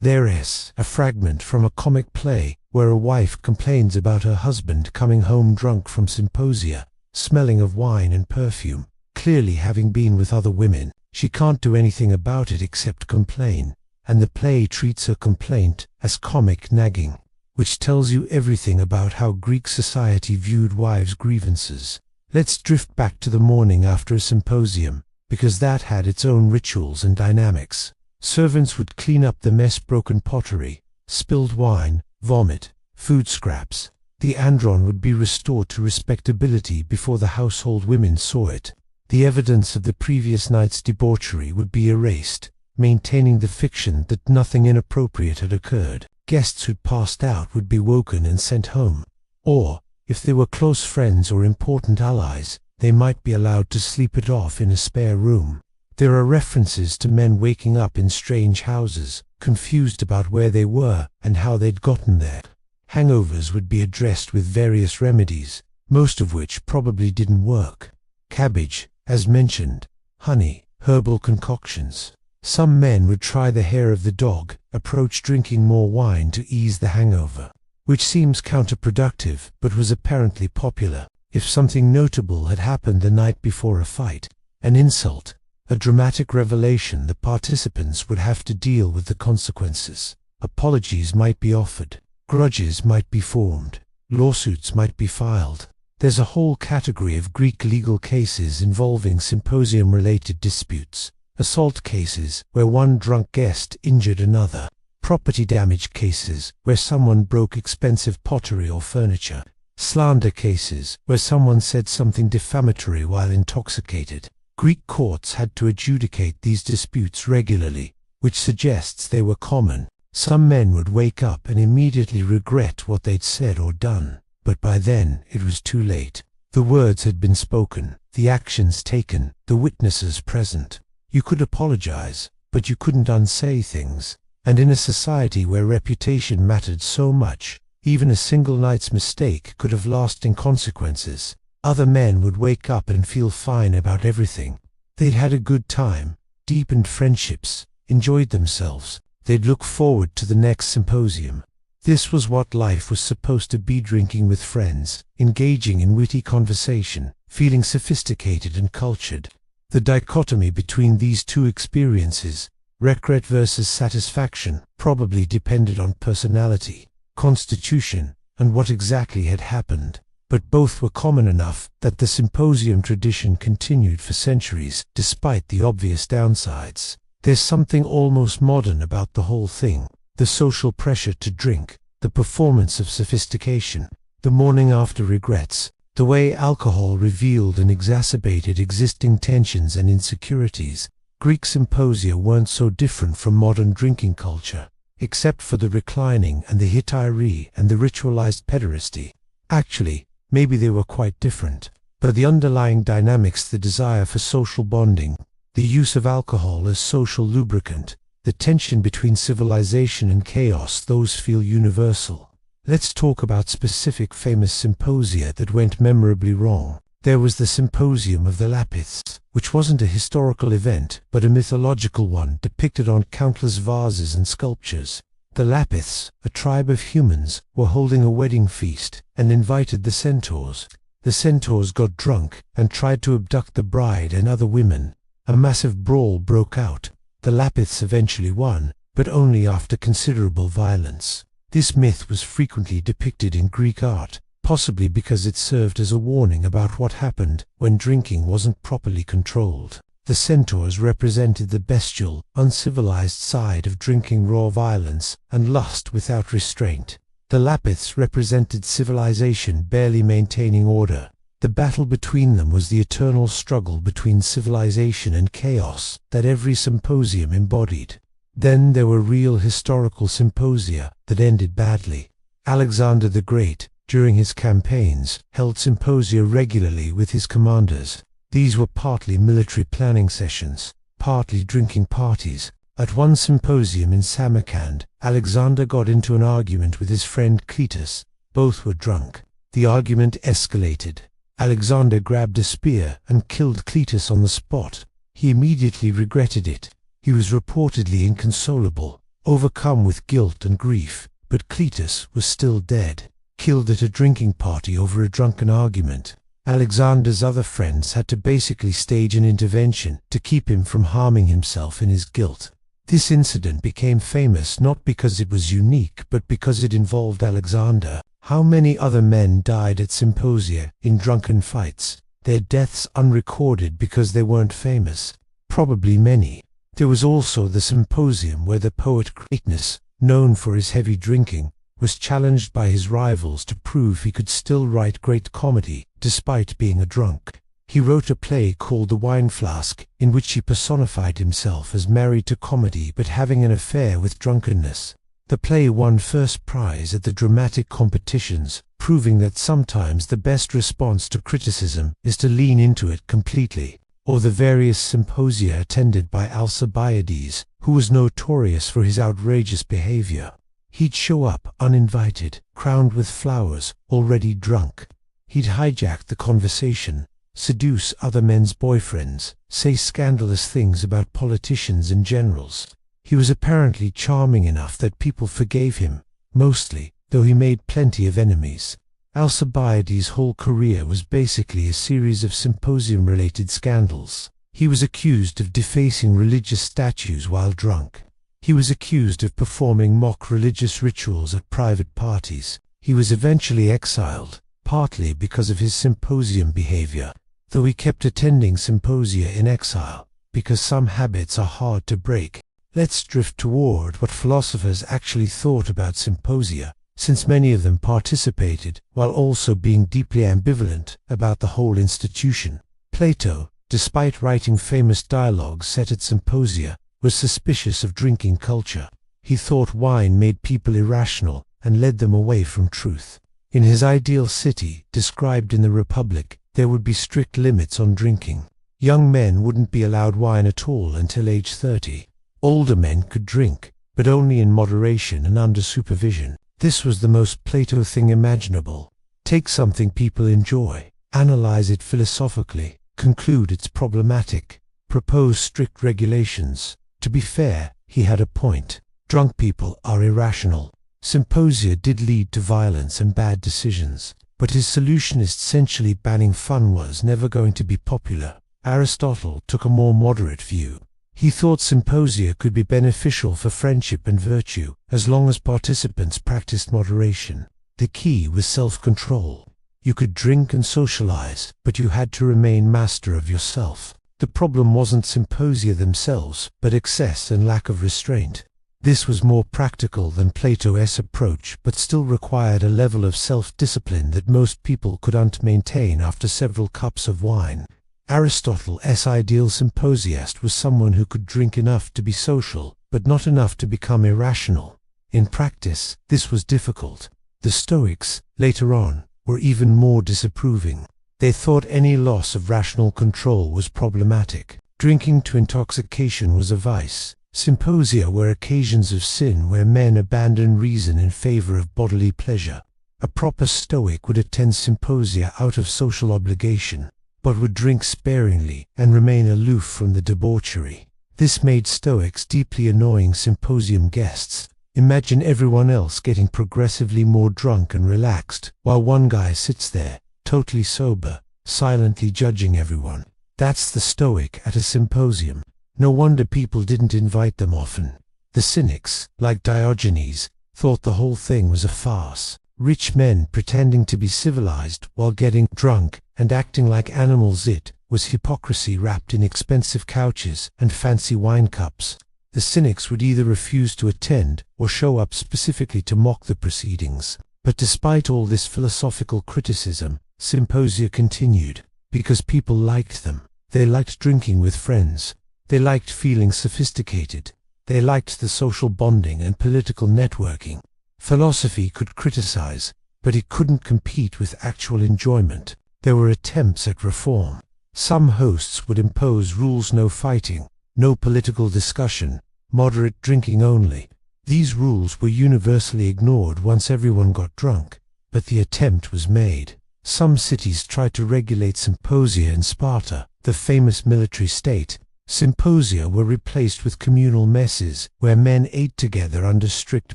There's a fragment from a comic play where a wife complains about her husband coming home drunk from symposia, smelling of wine and perfume. Clearly, having been with other women, she can't do anything about it except complain, and the play treats her complaint as comic nagging, which tells you everything about how Greek society viewed wives' grievances. Let's drift back to the morning after a symposium, because that had its own rituals and dynamics. Servants would clean up the mess: broken pottery, spilled wine, vomit, food scraps. The andron would be restored to respectability before the household women saw it. The evidence of the previous night's debauchery would be erased, maintaining the fiction that nothing inappropriate had occurred. Guests who'd passed out would be woken and sent home. Or, if they were close friends or important allies, they might be allowed to sleep it off in a spare room. There are references to men waking up in strange houses, confused about where they were and how they'd gotten there. Hangovers would be addressed with various remedies, most of which probably didn't work. Cabbage, as mentioned, honey, herbal concoctions. Some men would try the hair of the dog, approach drinking more wine to ease the hangover, which seems counterproductive but was apparently popular. If something notable had happened the night before a fight, an insult, a dramatic revelation, the participants would have to deal with the consequences. Apologies might be offered, grudges might be formed, lawsuits might be filed. There's a whole category of Greek legal cases involving symposium-related disputes. Assault cases, where one drunk guest injured another. Property damage cases, where someone broke expensive pottery or furniture. Slander cases, where someone said something defamatory while intoxicated. Greek courts had to adjudicate these disputes regularly, which suggests they were common. Some men would wake up and immediately regret what they'd said or done, but by then it was too late. The words had been spoken, the actions taken, the witnesses present. You could apologize, but you couldn't unsay things. And in a society where reputation mattered so much, even a single night's mistake could have lasting consequences. Other men would wake up and feel fine about everything. They'd had a good time, deepened friendships, enjoyed themselves. They'd look forward to the next symposium. This was what life was supposed to be: drinking with friends, engaging in witty conversation, feeling sophisticated and cultured. The dichotomy between these two experiences, regret versus satisfaction, probably depended on personality, constitution, and what exactly had happened. But both were common enough that the symposium tradition continued for centuries, despite the obvious downsides. There's something almost modern about the whole thing: the social pressure to drink, the performance of sophistication, the morning after regrets, the way alcohol revealed and exacerbated existing tensions and insecurities. Greek symposia weren't so different from modern drinking culture, except for the reclining and the hierarchy and the ritualized pederasty. Actually, maybe they were quite different, but the underlying dynamics, the desire for social bonding, the use of alcohol as social lubricant, the tension between civilization and chaos, those feel universal. Let's talk about specific famous symposia that went memorably wrong. There was the Symposium of the Lapiths, which wasn't a historical event, but a mythological one depicted on countless vases and sculptures. The Lapiths, a tribe of humans, were holding a wedding feast and invited the centaurs. The centaurs got drunk and tried to abduct the bride and other women. A massive brawl broke out. The Lapiths eventually won, but only after considerable violence. This myth was frequently depicted in Greek art, possibly because it served as a warning about what happened when drinking wasn't properly controlled. The centaurs represented the bestial, uncivilized side of drinking, raw violence and lust without restraint. The Lapiths represented civilization barely maintaining order. The battle between them was the eternal struggle between civilization and chaos that every symposium embodied. Then there were real historical symposia that ended badly. Alexander the Great, during his campaigns, held symposia regularly with his commanders. These were partly military planning sessions, partly drinking parties. At one symposium in Samarkand, Alexander got into an argument with his friend Cletus. Both were drunk. The argument escalated. Alexander grabbed a spear and killed Cletus on the spot. He immediately regretted it. He was reportedly inconsolable, overcome with guilt and grief, but Cletus was still dead, killed at a drinking party over a drunken argument. Alexander's other friends had to basically stage an intervention to keep him from harming himself in his guilt. This incident became famous not because it was unique, but because it involved Alexander. How many other men died at symposia in drunken fights, their deaths unrecorded because they weren't famous? Probably many. There was also the symposium where the poet Cratinus, known for his heavy drinking, was challenged by his rivals to prove he could still write great comedy despite being a drunk. He wrote a play called The Wine Flask, in which he personified himself as married to comedy but having an affair with drunkenness. The play won first prize at the dramatic competitions, proving that sometimes the best response to criticism is to lean into it completely. Or the various symposia attended by Alcibiades, who was notorious for his outrageous behavior. He'd show up uninvited, crowned with flowers, already drunk. He'd hijack the conversation, seduce other men's boyfriends, say scandalous things about politicians and generals. He was apparently charming enough that people forgave him, mostly, though he made plenty of enemies. Alcibiades' whole career was basically a series of symposium-related scandals. He was accused of defacing religious statues while drunk. He was accused of performing mock religious rituals at private parties. He was eventually exiled, partly because of his symposium behavior, though he kept attending symposia in exile, because some habits are hard to break. Let's drift toward what philosophers actually thought about symposia, since many of them participated while also being deeply ambivalent about the whole institution. Plato, despite writing famous dialogues set at symposia, was suspicious of drinking culture. He thought wine made people irrational and led them away from truth. In his ideal city, described in the Republic, there would be strict limits on drinking. Young men wouldn't be allowed wine at all until age 30. Older men could drink, but only in moderation and under supervision. This was the most Plato thing imaginable. Take something people enjoy, analyze it philosophically, conclude it's problematic, propose strict regulations. To be fair, he had a point. Drunk people are irrational. Symposia did lead to violence and bad decisions, but his solution essentially banning fun was never going to be popular. Aristotle took a more moderate view. He thought symposia could be beneficial for friendship and virtue, as long as participants practiced moderation. The key was self-control. You could drink and socialize, but you had to remain master of yourself. The problem wasn't symposia themselves, but excess and lack of restraint. This was more practical than Plato's approach, but still required a level of self-discipline that most people couldn't maintain after several cups of wine. Aristotle's ideal symposiast was someone who could drink enough to be social, but not enough to become irrational. In practice, this was difficult. The Stoics, later on, were even more disapproving. They thought any loss of rational control was problematic. Drinking to intoxication was a vice. Symposia were occasions of sin where men abandoned reason in favor of bodily pleasure. A proper Stoic would attend symposia out of social obligation, but would drink sparingly and remain aloof from the debauchery. This made Stoics deeply annoying symposium guests. Imagine everyone else getting progressively more drunk and relaxed, while one guy sits there, totally sober, silently judging everyone. That's the Stoic at a symposium. No wonder people didn't invite them often. The cynics, like Diogenes, thought the whole thing was a farce. Rich men pretending to be civilized while getting drunk and acting like animals. It was hypocrisy wrapped in expensive couches and fancy wine cups. The cynics would either refuse to attend or show up specifically to mock the proceedings. But despite all this philosophical criticism, symposia continued, because people liked them. They liked drinking with friends. They liked feeling sophisticated. They liked the social bonding and political networking. Philosophy could criticize, but it couldn't compete with actual enjoyment. There were attempts at reform. Some hosts would impose rules: no fighting, no political discussion, moderate drinking only. These rules were universally ignored once everyone got drunk, but the attempt was made. Some cities tried to regulate symposia. In Sparta, the famous military state, symposia were replaced with communal messes, where men ate together under strict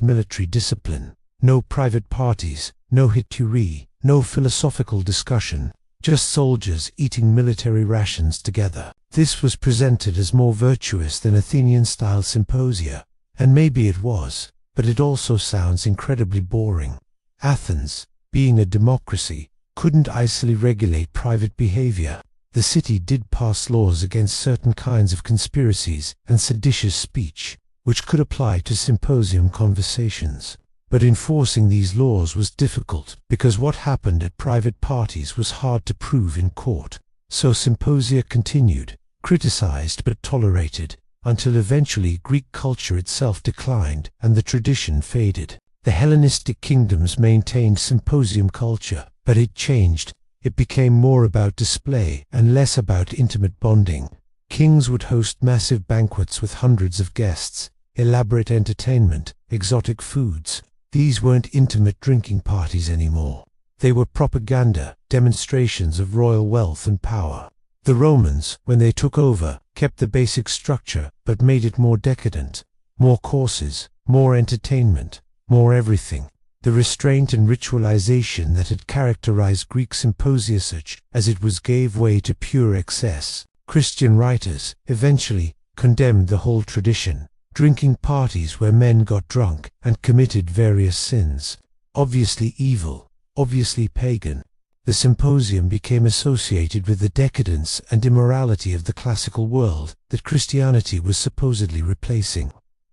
military discipline. No private parties, no hiturie, no philosophical discussion, just soldiers eating military rations together. This was presented as more virtuous than Athenian-style symposia, and maybe it was, but it also sounds incredibly boring. Athens, being a democracy, couldn't easily regulate private behavior. The city did pass laws against certain kinds of conspiracies and seditious speech, which could apply to symposium conversations. But enforcing these laws was difficult, because what happened at private parties was hard to prove in court. So symposia continued, criticized but tolerated, until eventually Greek culture itself declined and the tradition faded. The Hellenistic kingdoms maintained symposium culture, but it changed. It became more about display and less about intimate bonding. Kings would host massive banquets with hundreds of guests, elaborate entertainment, exotic foods. These weren't intimate drinking parties anymore. They were propaganda, demonstrations of royal wealth and power. The Romans, when they took over, kept the basic structure but made it more decadent. More courses, more entertainment, more everything. The restraint and ritualization that had characterized Greek symposia such as it was gave way to pure excess. Christian writers, eventually, condemned the whole tradition. Drinking parties where men got drunk and committed various sins. Obviously evil, obviously pagan. The symposium became associated with the decadence and immorality of the classical world that Christianity was supposedly replacing.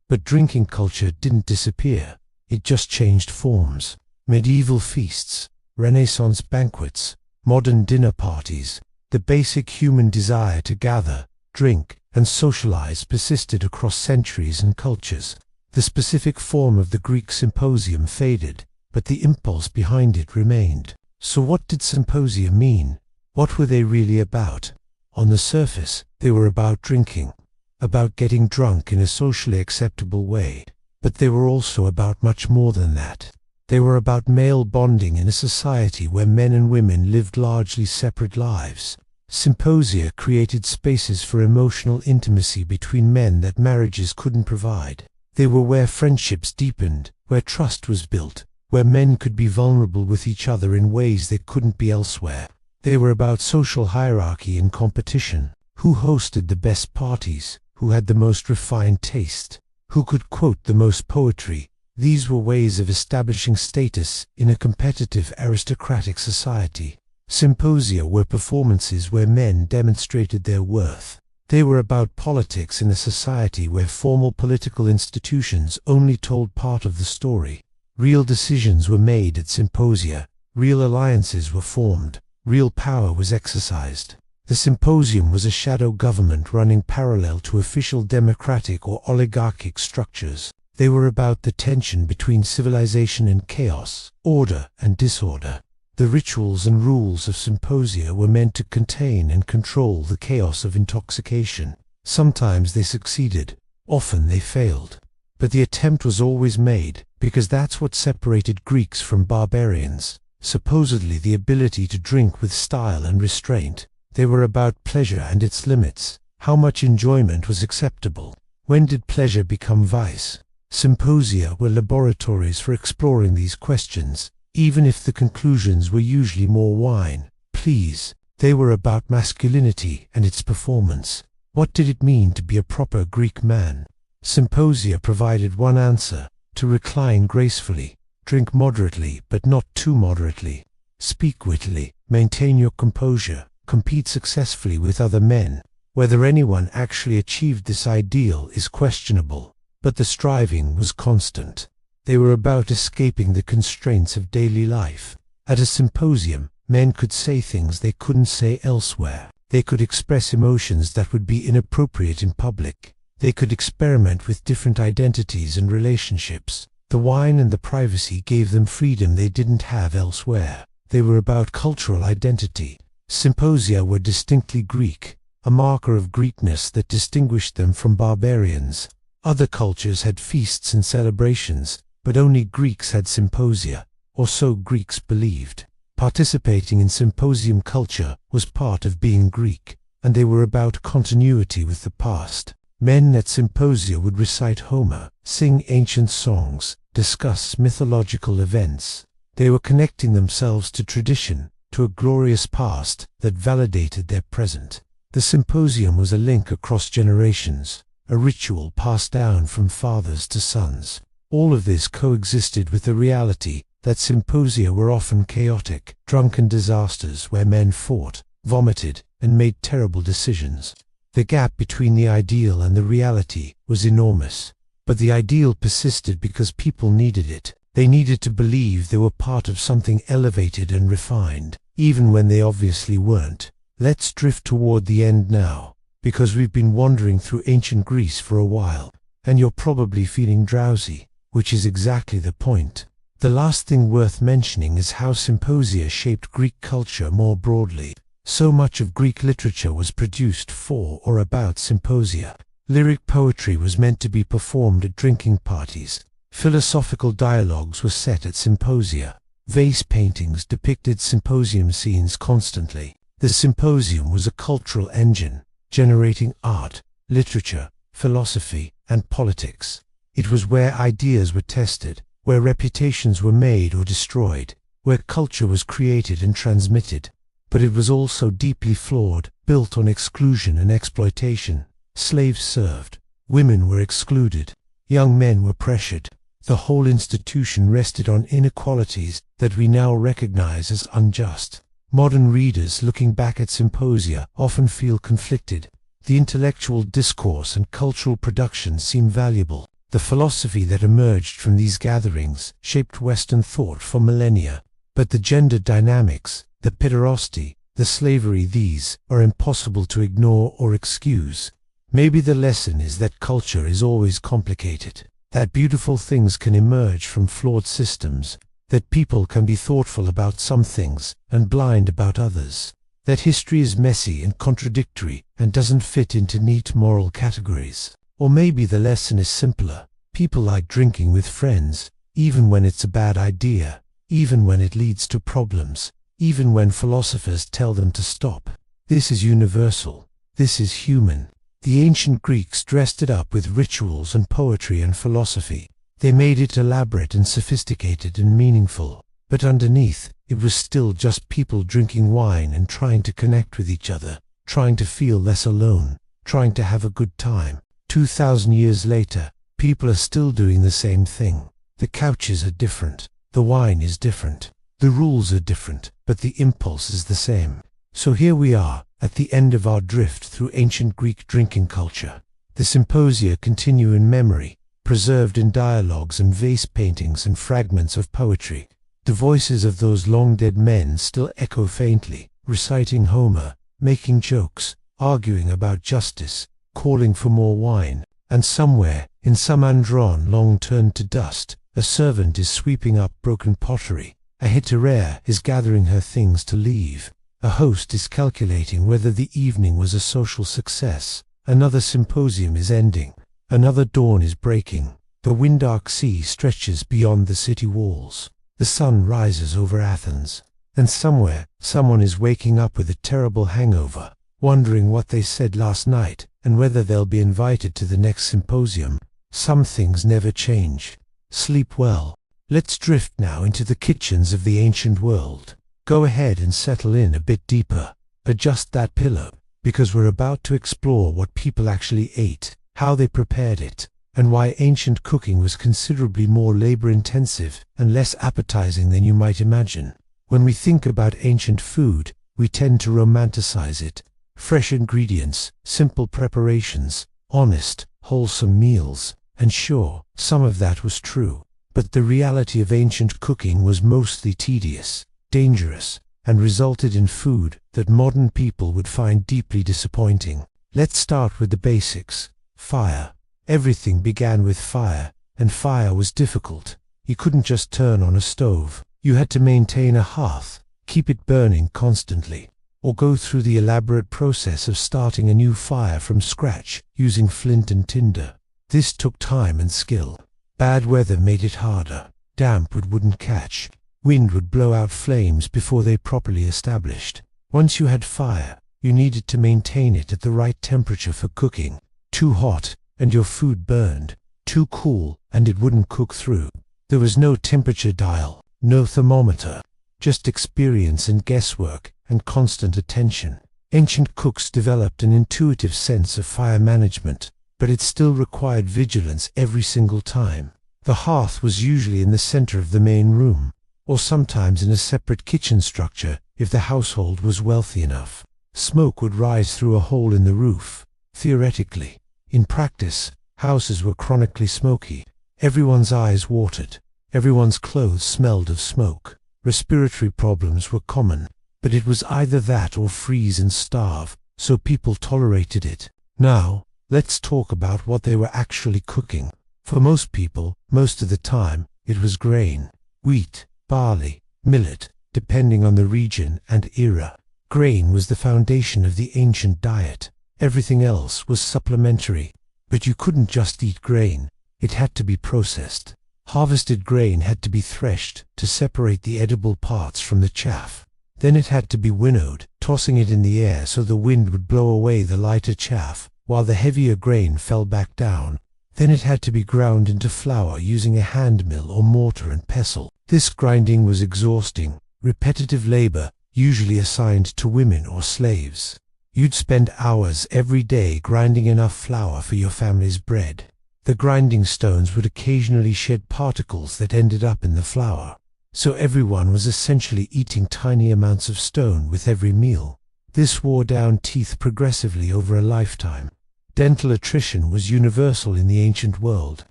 But drinking culture didn't disappear. It just changed forms. Medieval feasts, Renaissance banquets, modern dinner parties. The basic human desire to gather, drink, and socialize persisted across centuries and cultures. The specific form of the Greek symposium faded, but the impulse behind it remained. So what did symposia mean? What were they really about? On the surface, they were about drinking, about getting drunk in a socially acceptable way. But they were also about much more than that. They were about male bonding in a society where men and women lived largely separate lives. Symposia created spaces for emotional intimacy between men that marriages couldn't provide. They were where friendships deepened, where trust was built, where men could be vulnerable with each other in ways they couldn't be elsewhere. They were about social hierarchy and competition. Who hosted the best parties? Who had the most refined taste? Who could quote the most poetry? These were ways of establishing status in a competitive aristocratic society. Symposia were performances where men demonstrated their worth. They were about politics in a society where formal political institutions only told part of the story. Real decisions were made at symposia, real alliances were formed, real power was exercised. The symposium was a shadow government running parallel to official democratic or oligarchic structures. They were about the tension between civilization and chaos, order and disorder. The rituals and rules of symposia were meant to contain and control the chaos of intoxication. Sometimes they succeeded, often they failed. But the attempt was always made, because that's what separated Greeks from barbarians. Supposedly the ability to drink with style and restraint. They were about pleasure and its limits. How much enjoyment was acceptable? When did pleasure become vice? Symposia were laboratories for exploring these questions, even if the conclusions were usually more wine. Please, they were about masculinity and its performance. What did it mean to be a proper Greek man? Symposia provided one answer: to recline gracefully, drink moderately but not too moderately, speak wittily, maintain your composure, compete successfully with other men. Whether anyone actually achieved this ideal is questionable, but the striving was constant. They were about escaping the constraints of daily life. At a symposium, men could say things they couldn't say elsewhere. They could express emotions that would be inappropriate in public. They could experiment with different identities and relationships. The wine and the privacy gave them freedom they didn't have elsewhere. They were about cultural identity. Symposia were distinctly Greek. a marker of Greekness that distinguished them from barbarians. Other cultures had feasts and celebrations, but only Greeks had symposia, or so Greeks believed. Participating in symposium culture was part of being Greek, and they were about continuity with the past. Men at symposia would recite Homer, sing ancient songs, discuss mythological events. They were connecting themselves to tradition, to a glorious past that validated their present. The symposium was a link across generations, a ritual passed down from fathers to sons. All of this coexisted with the reality that symposia were often chaotic, drunken disasters where men fought, vomited, and made terrible decisions. The gap between the ideal and the reality was enormous. But the ideal persisted because people needed it. They needed to believe they were part of something elevated and refined, even when they obviously weren't. Let's drift toward the end now, because we've been wandering through ancient Greece for a while, and you're probably feeling drowsy, which is exactly the point. The last thing worth mentioning is how symposia shaped Greek culture more broadly. So much of Greek literature was produced for or about symposia. Lyric poetry was meant to be performed at drinking parties. Philosophical dialogues were set at symposia. Vase paintings depicted symposium scenes constantly. The symposium was a cultural engine, generating art, literature, philosophy, and politics. It was where ideas were tested, where reputations were made or destroyed, where culture was created and transmitted. But it was also deeply flawed, built on exclusion and exploitation. Slaves served, women were excluded, young men were pressured. The whole institution rested on inequalities that we now recognize as unjust. Modern readers looking back at symposia often feel conflicted. The intellectual discourse and cultural production seem valuable. The philosophy that emerged from these gatherings shaped Western thought for millennia. But the gender dynamics, the pederasty, the slavery, these are impossible to ignore or excuse. Maybe the lesson is that culture is always complicated, that beautiful things can emerge from flawed systems, that people can be thoughtful about some things and blind about others, that history is messy and contradictory and doesn't fit into neat moral categories. Or maybe the lesson is simpler. People like drinking with friends, even when it's a bad idea, even when it leads to problems, even when philosophers tell them to stop. This is universal. This is human. The ancient Greeks dressed it up with rituals and poetry and philosophy. They made it elaborate and sophisticated and meaningful. But underneath, it was still just people drinking wine and trying to connect with each other, trying to feel less alone, trying to have a good time. 2,000 years later, people are still doing the same thing. The couches are different. The wine is different. The rules are different, but the impulse is the same. So here we are, at the end of our drift through ancient Greek drinking culture. The symposia continue in memory, preserved in dialogues and vase paintings and fragments of poetry. The voices of those long-dead men still echo faintly, reciting Homer, making jokes, arguing about justice, calling for more wine. And somewhere, in some andron long turned to dust, a servant is sweeping up broken pottery. A heteraire is gathering her things to leave. A host is calculating whether the evening was a social success. Another symposium is ending. Another dawn is breaking. The wind-dark sea stretches beyond the city walls. The sun rises over Athens. And somewhere, someone is waking up with a terrible hangover, wondering what they said last night and whether they'll be invited to the next symposium. Some things never change. Sleep well. Let's drift now into the kitchens of the ancient world. Go ahead and settle in a bit deeper. Adjust that pillow, because we're about to explore what people actually ate, how they prepared it, and why ancient cooking was considerably more labor-intensive and less appetizing than you might imagine. When we think about ancient food, we tend to romanticize it. Fresh ingredients, simple preparations, honest, wholesome meals. And sure, some of that was true. But the reality of ancient cooking was mostly tedious, dangerous, and resulted in food that modern people would find deeply disappointing. Let's start with the basics. Fire. Everything began with fire, and fire was difficult. You couldn't just turn on a stove. You had to maintain a hearth, keep it burning constantly. or go through the elaborate process of starting a new fire from scratch using flint and tinder. This took time and skill. Bad weather made it harder. Damp wouldn't catch. Wind would blow out flames before they properly established. Once you had fire, you needed to maintain it at the right temperature for cooking. Too hot, and your food burned. Too cool, and it wouldn't cook through. There was no temperature dial, no thermometer, just experience and guesswork and constant attention. Ancient cooks developed an intuitive sense of fire management, but it still required vigilance every single time. The hearth was usually in the center of the main room, or sometimes in a separate kitchen structure if the household was wealthy enough. Smoke would rise through a hole in the roof. Theoretically. In practice, houses were chronically smoky. Everyone's eyes watered. Everyone's clothes smelled of smoke. Respiratory problems were common, but it was either that or freeze and starve, so people tolerated it. Now, let's talk about what they were actually cooking. For most people, most of the time, it was grain. Wheat, barley, millet, depending on the region and era. Grain was the foundation of the ancient diet. Everything else was supplementary. But you couldn't just eat grain. It had to be processed. Harvested grain had to be threshed to separate the edible parts from the chaff. Then it had to be winnowed, tossing it in the air so the wind would blow away the lighter chaff, while the heavier grain fell back down. Then it had to be ground into flour using a hand mill or mortar and pestle. This grinding was exhausting, repetitive labor, usually assigned to women or slaves. You'd spend hours every day grinding enough flour for your family's bread. The grinding stones would occasionally shed particles that ended up in the flour. So everyone was essentially eating tiny amounts of stone with every meal. This wore down teeth progressively over a lifetime. Dental attrition was universal in the ancient world.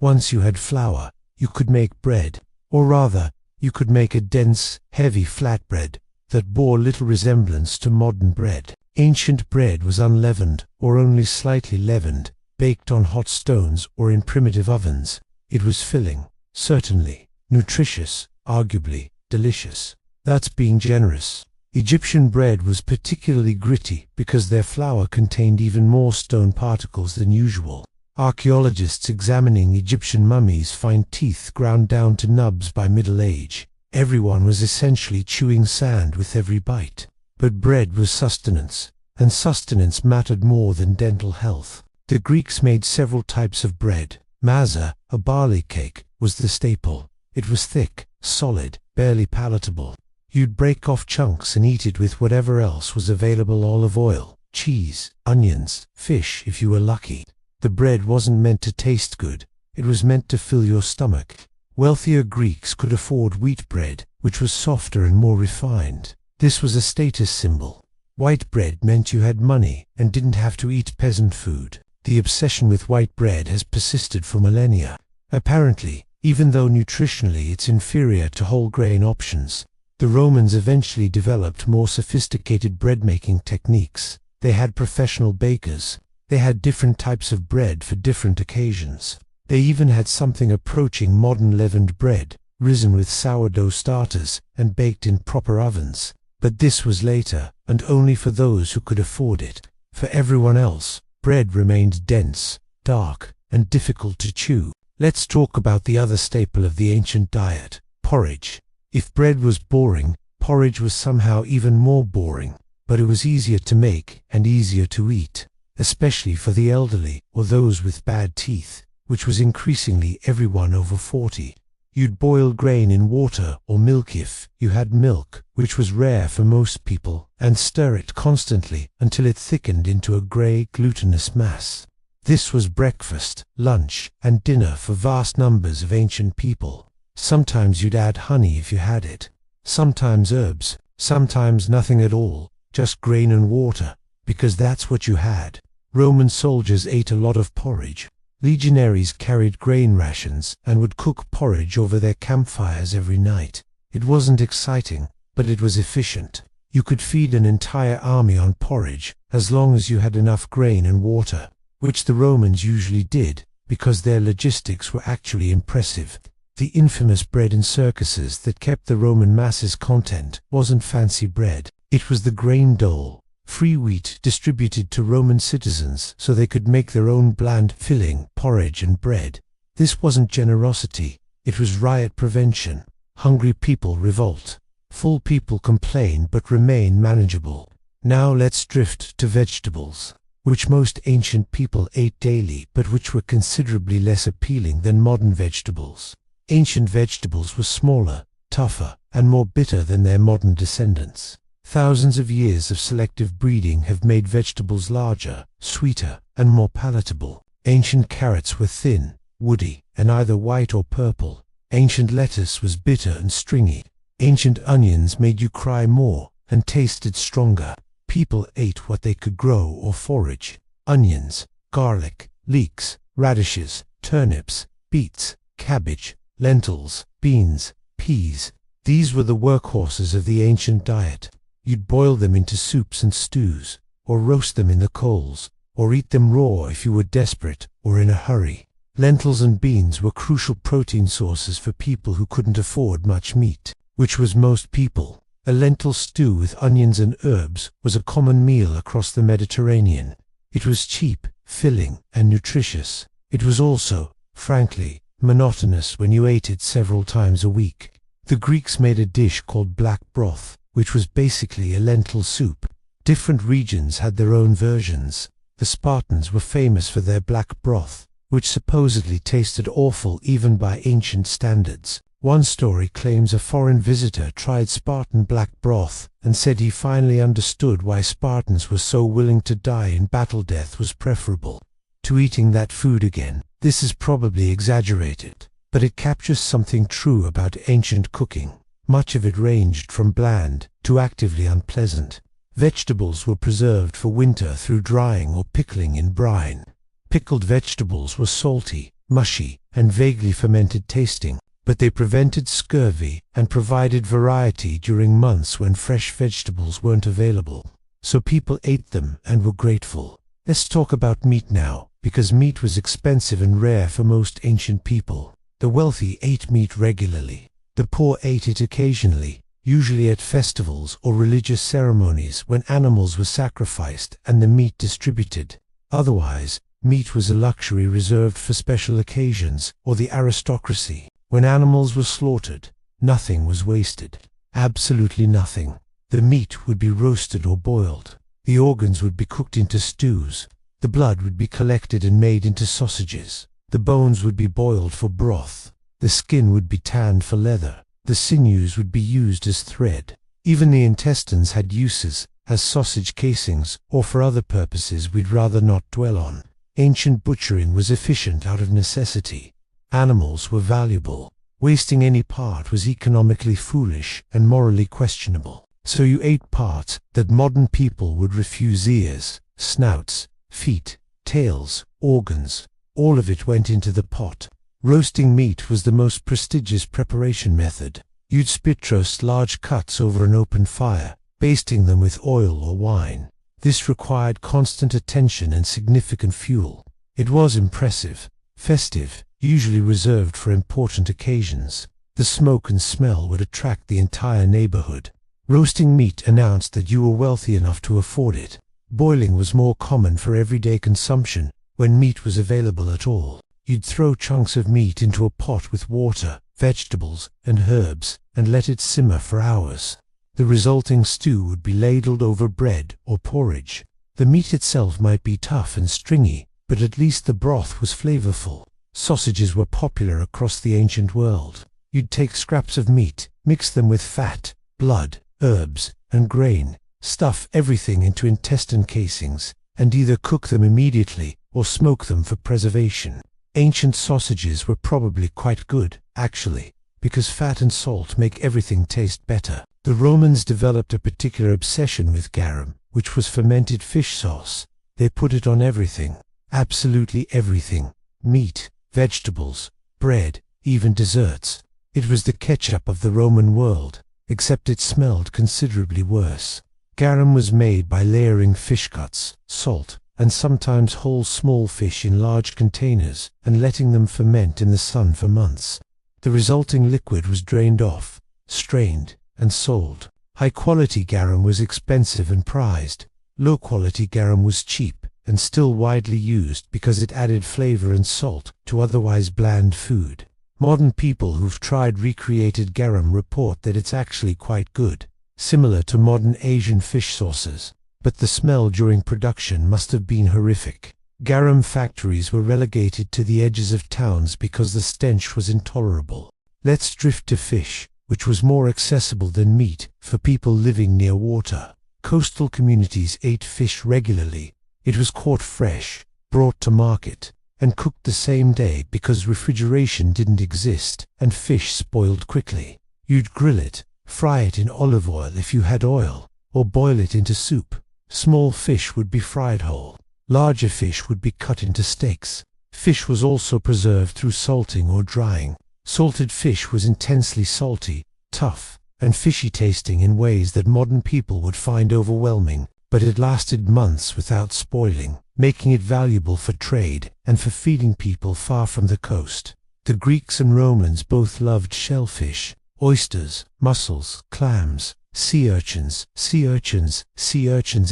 Once you had flour, you could make bread, or rather, you could make a dense, heavy flatbread that bore little resemblance to modern bread. Ancient bread was unleavened, or only slightly leavened, baked on hot stones or in primitive ovens. It was filling, certainly, nutritious, arguably, delicious. That's being generous. Egyptian bread was particularly gritty because their flour contained even more stone particles than usual. Archaeologists examining Egyptian mummies find teeth ground down to nubs by middle age. Everyone was essentially chewing sand with every bite. But bread was sustenance, and sustenance mattered more than dental health. The Greeks made several types of bread. Maza, a barley cake, was the staple. It was thick, solid, barely palatable. You'd break off chunks and eat it with whatever else was available: olive oil, cheese, onions, fish if you were lucky. The bread wasn't meant to taste good, it was meant to fill your stomach. Wealthier Greeks could afford wheat bread, which was softer and more refined. This was a status symbol. White bread meant you had money and didn't have to eat peasant food. The obsession with white bread has persisted for millennia. Apparently, even though nutritionally it's inferior to whole grain options, the Romans eventually developed more sophisticated bread-making techniques. They had professional bakers. They had different types of bread for different occasions. They even had something approaching modern leavened bread, risen with sourdough starters and baked in proper ovens. But this was later, and only for those who could afford it. For everyone else, bread remained dense, dark, and difficult to chew. Let's talk about the other staple of the ancient diet: porridge. If bread was boring, porridge was somehow even more boring, but it was easier to make and easier to eat, especially for the elderly or those with bad teeth, which was increasingly everyone over 40. You'd boil grain in water or milk if you had milk, which was rare for most people, and stir it constantly until it thickened into a grey, glutinous mass. This was breakfast, lunch, and dinner for vast numbers of ancient people. Sometimes you'd add honey if you had it, sometimes herbs, sometimes nothing at all, just grain and water, because that's what you had. Roman soldiers ate a lot of porridge. Legionaries carried grain rations and would cook porridge over their campfires every night. It wasn't exciting, but it was efficient. You could feed an entire army on porridge as long as you had enough grain and water, which the Romans usually did because their logistics were actually impressive. The infamous bread in circuses that kept the Roman masses content wasn't fancy bread. It was the grain dole, free wheat distributed to Roman citizens so they could make their own bland filling, porridge and bread. This wasn't generosity, it was riot prevention. Hungry people revolt. Full people complain but remain manageable. Now let's drift to vegetables, which most ancient people ate daily but which were considerably less appealing than modern vegetables. Ancient vegetables were smaller, tougher, and more bitter than their modern descendants. Thousands of years of selective breeding have made vegetables larger, sweeter, and more palatable. Ancient carrots were thin, woody, and either white or purple. Ancient lettuce was bitter and stringy. Ancient onions made you cry more and tasted stronger. People ate what they could grow or forage. Onions, garlic, leeks, radishes, turnips, beets, cabbage, lentils, beans, peas. These were the workhorses of the ancient diet. You'd boil them into soups and stews, or roast them in the coals, or eat them raw if you were desperate or in a hurry. Lentils and beans were crucial protein sources for people who couldn't afford much meat, which was most people. A lentil stew with onions and herbs was a common meal across the Mediterranean. It was cheap, filling, and nutritious. It was also, frankly, monotonous when you ate it several times a week. The Greeks made a dish called black broth, which was basically a lentil soup. Different regions had their own versions. The Spartans were famous for their black broth, which supposedly tasted awful even by ancient standards. One story claims a foreign visitor tried Spartan black broth and said he finally understood why Spartans were so willing to die in battle. Death was preferable to eating that food again. This is probably exaggerated, but it captures something true about ancient cooking. Much of it ranged from bland to actively unpleasant. Vegetables were preserved for winter through drying or pickling in brine. Pickled vegetables were salty, mushy, and vaguely fermented tasting, but they prevented scurvy and provided variety during months when fresh vegetables weren't available. So people ate them and were grateful. Let's talk about meat now, because meat was expensive and rare for most ancient people. The wealthy ate meat regularly. The poor ate it occasionally, usually at festivals or religious ceremonies when animals were sacrificed and the meat distributed. Otherwise, meat was a luxury reserved for special occasions or the aristocracy. When animals were slaughtered, nothing was wasted. Absolutely nothing. The meat would be roasted or boiled. The organs would be cooked into stews. The blood would be collected and made into sausages. The bones would be boiled for broth. The skin would be tanned for leather. The sinews would be used as thread. Even the intestines had uses, as sausage casings, or for other purposes we'd rather not dwell on. Ancient butchering was efficient out of necessity. Animals were valuable. Wasting any part was economically foolish and morally questionable. So you ate parts that modern people would refuse: ears, snouts, feet, tails, organs. All of it went into the pot. Roasting meat was the most prestigious preparation method. You'd spit roast large cuts over an open fire, basting them with oil or wine. This required constant attention and significant fuel. It was impressive, festive, usually reserved for important occasions. The smoke and smell would attract the entire neighborhood. Roasting meat announced that you were wealthy enough to afford it. Boiling was more common for everyday consumption when meat was available at all. You'd throw chunks of meat into a pot with water, vegetables, and herbs, and let it simmer for hours. The resulting stew would be ladled over bread or porridge. The meat itself might be tough and stringy, but at least the broth was flavorful. Sausages were popular across the ancient world. You'd take scraps of meat, mix them with fat, blood, herbs, and grain, stuff everything into intestine casings, and either cook them immediately or smoke them for preservation. Ancient sausages were probably quite good, actually, because fat and salt make everything taste better. The Romans developed a particular obsession with garum, which was fermented fish sauce. They put it on everything, absolutely everything: meat, vegetables, bread, even desserts. It was the ketchup of the Roman world, except it smelled considerably worse. Garum was made by layering fish cuts, salt, and sometimes whole small fish in large containers and letting them ferment in the sun for months. The resulting liquid was drained off, strained, and sold. High-quality garum was expensive and prized. Low-quality garum was cheap and still widely used because it added flavor and salt to otherwise bland food. Modern people who've tried recreated garum report that it's actually quite good, similar to modern Asian fish sauces. But the smell during production must have been horrific. Garum factories were relegated to the edges of towns because the stench was intolerable. Let's drift to fish, which was more accessible than meat for people living near water. Coastal communities ate fish regularly. It was caught fresh, brought to market, and cooked the same day because refrigeration didn't exist and fish spoiled quickly. You'd grill it, fry it in olive oil if you had oil, or boil it into soup. Small fish would be fried whole. Larger fish would be cut into steaks. Fish was also preserved through salting or drying. Salted fish was intensely salty, tough, and fishy tasting in ways that modern people would find overwhelming, but it lasted months without spoiling, making it valuable for trade and for feeding people far from the coast. The Greeks and Romans both loved shellfish, oysters, mussels, clams, sea urchins,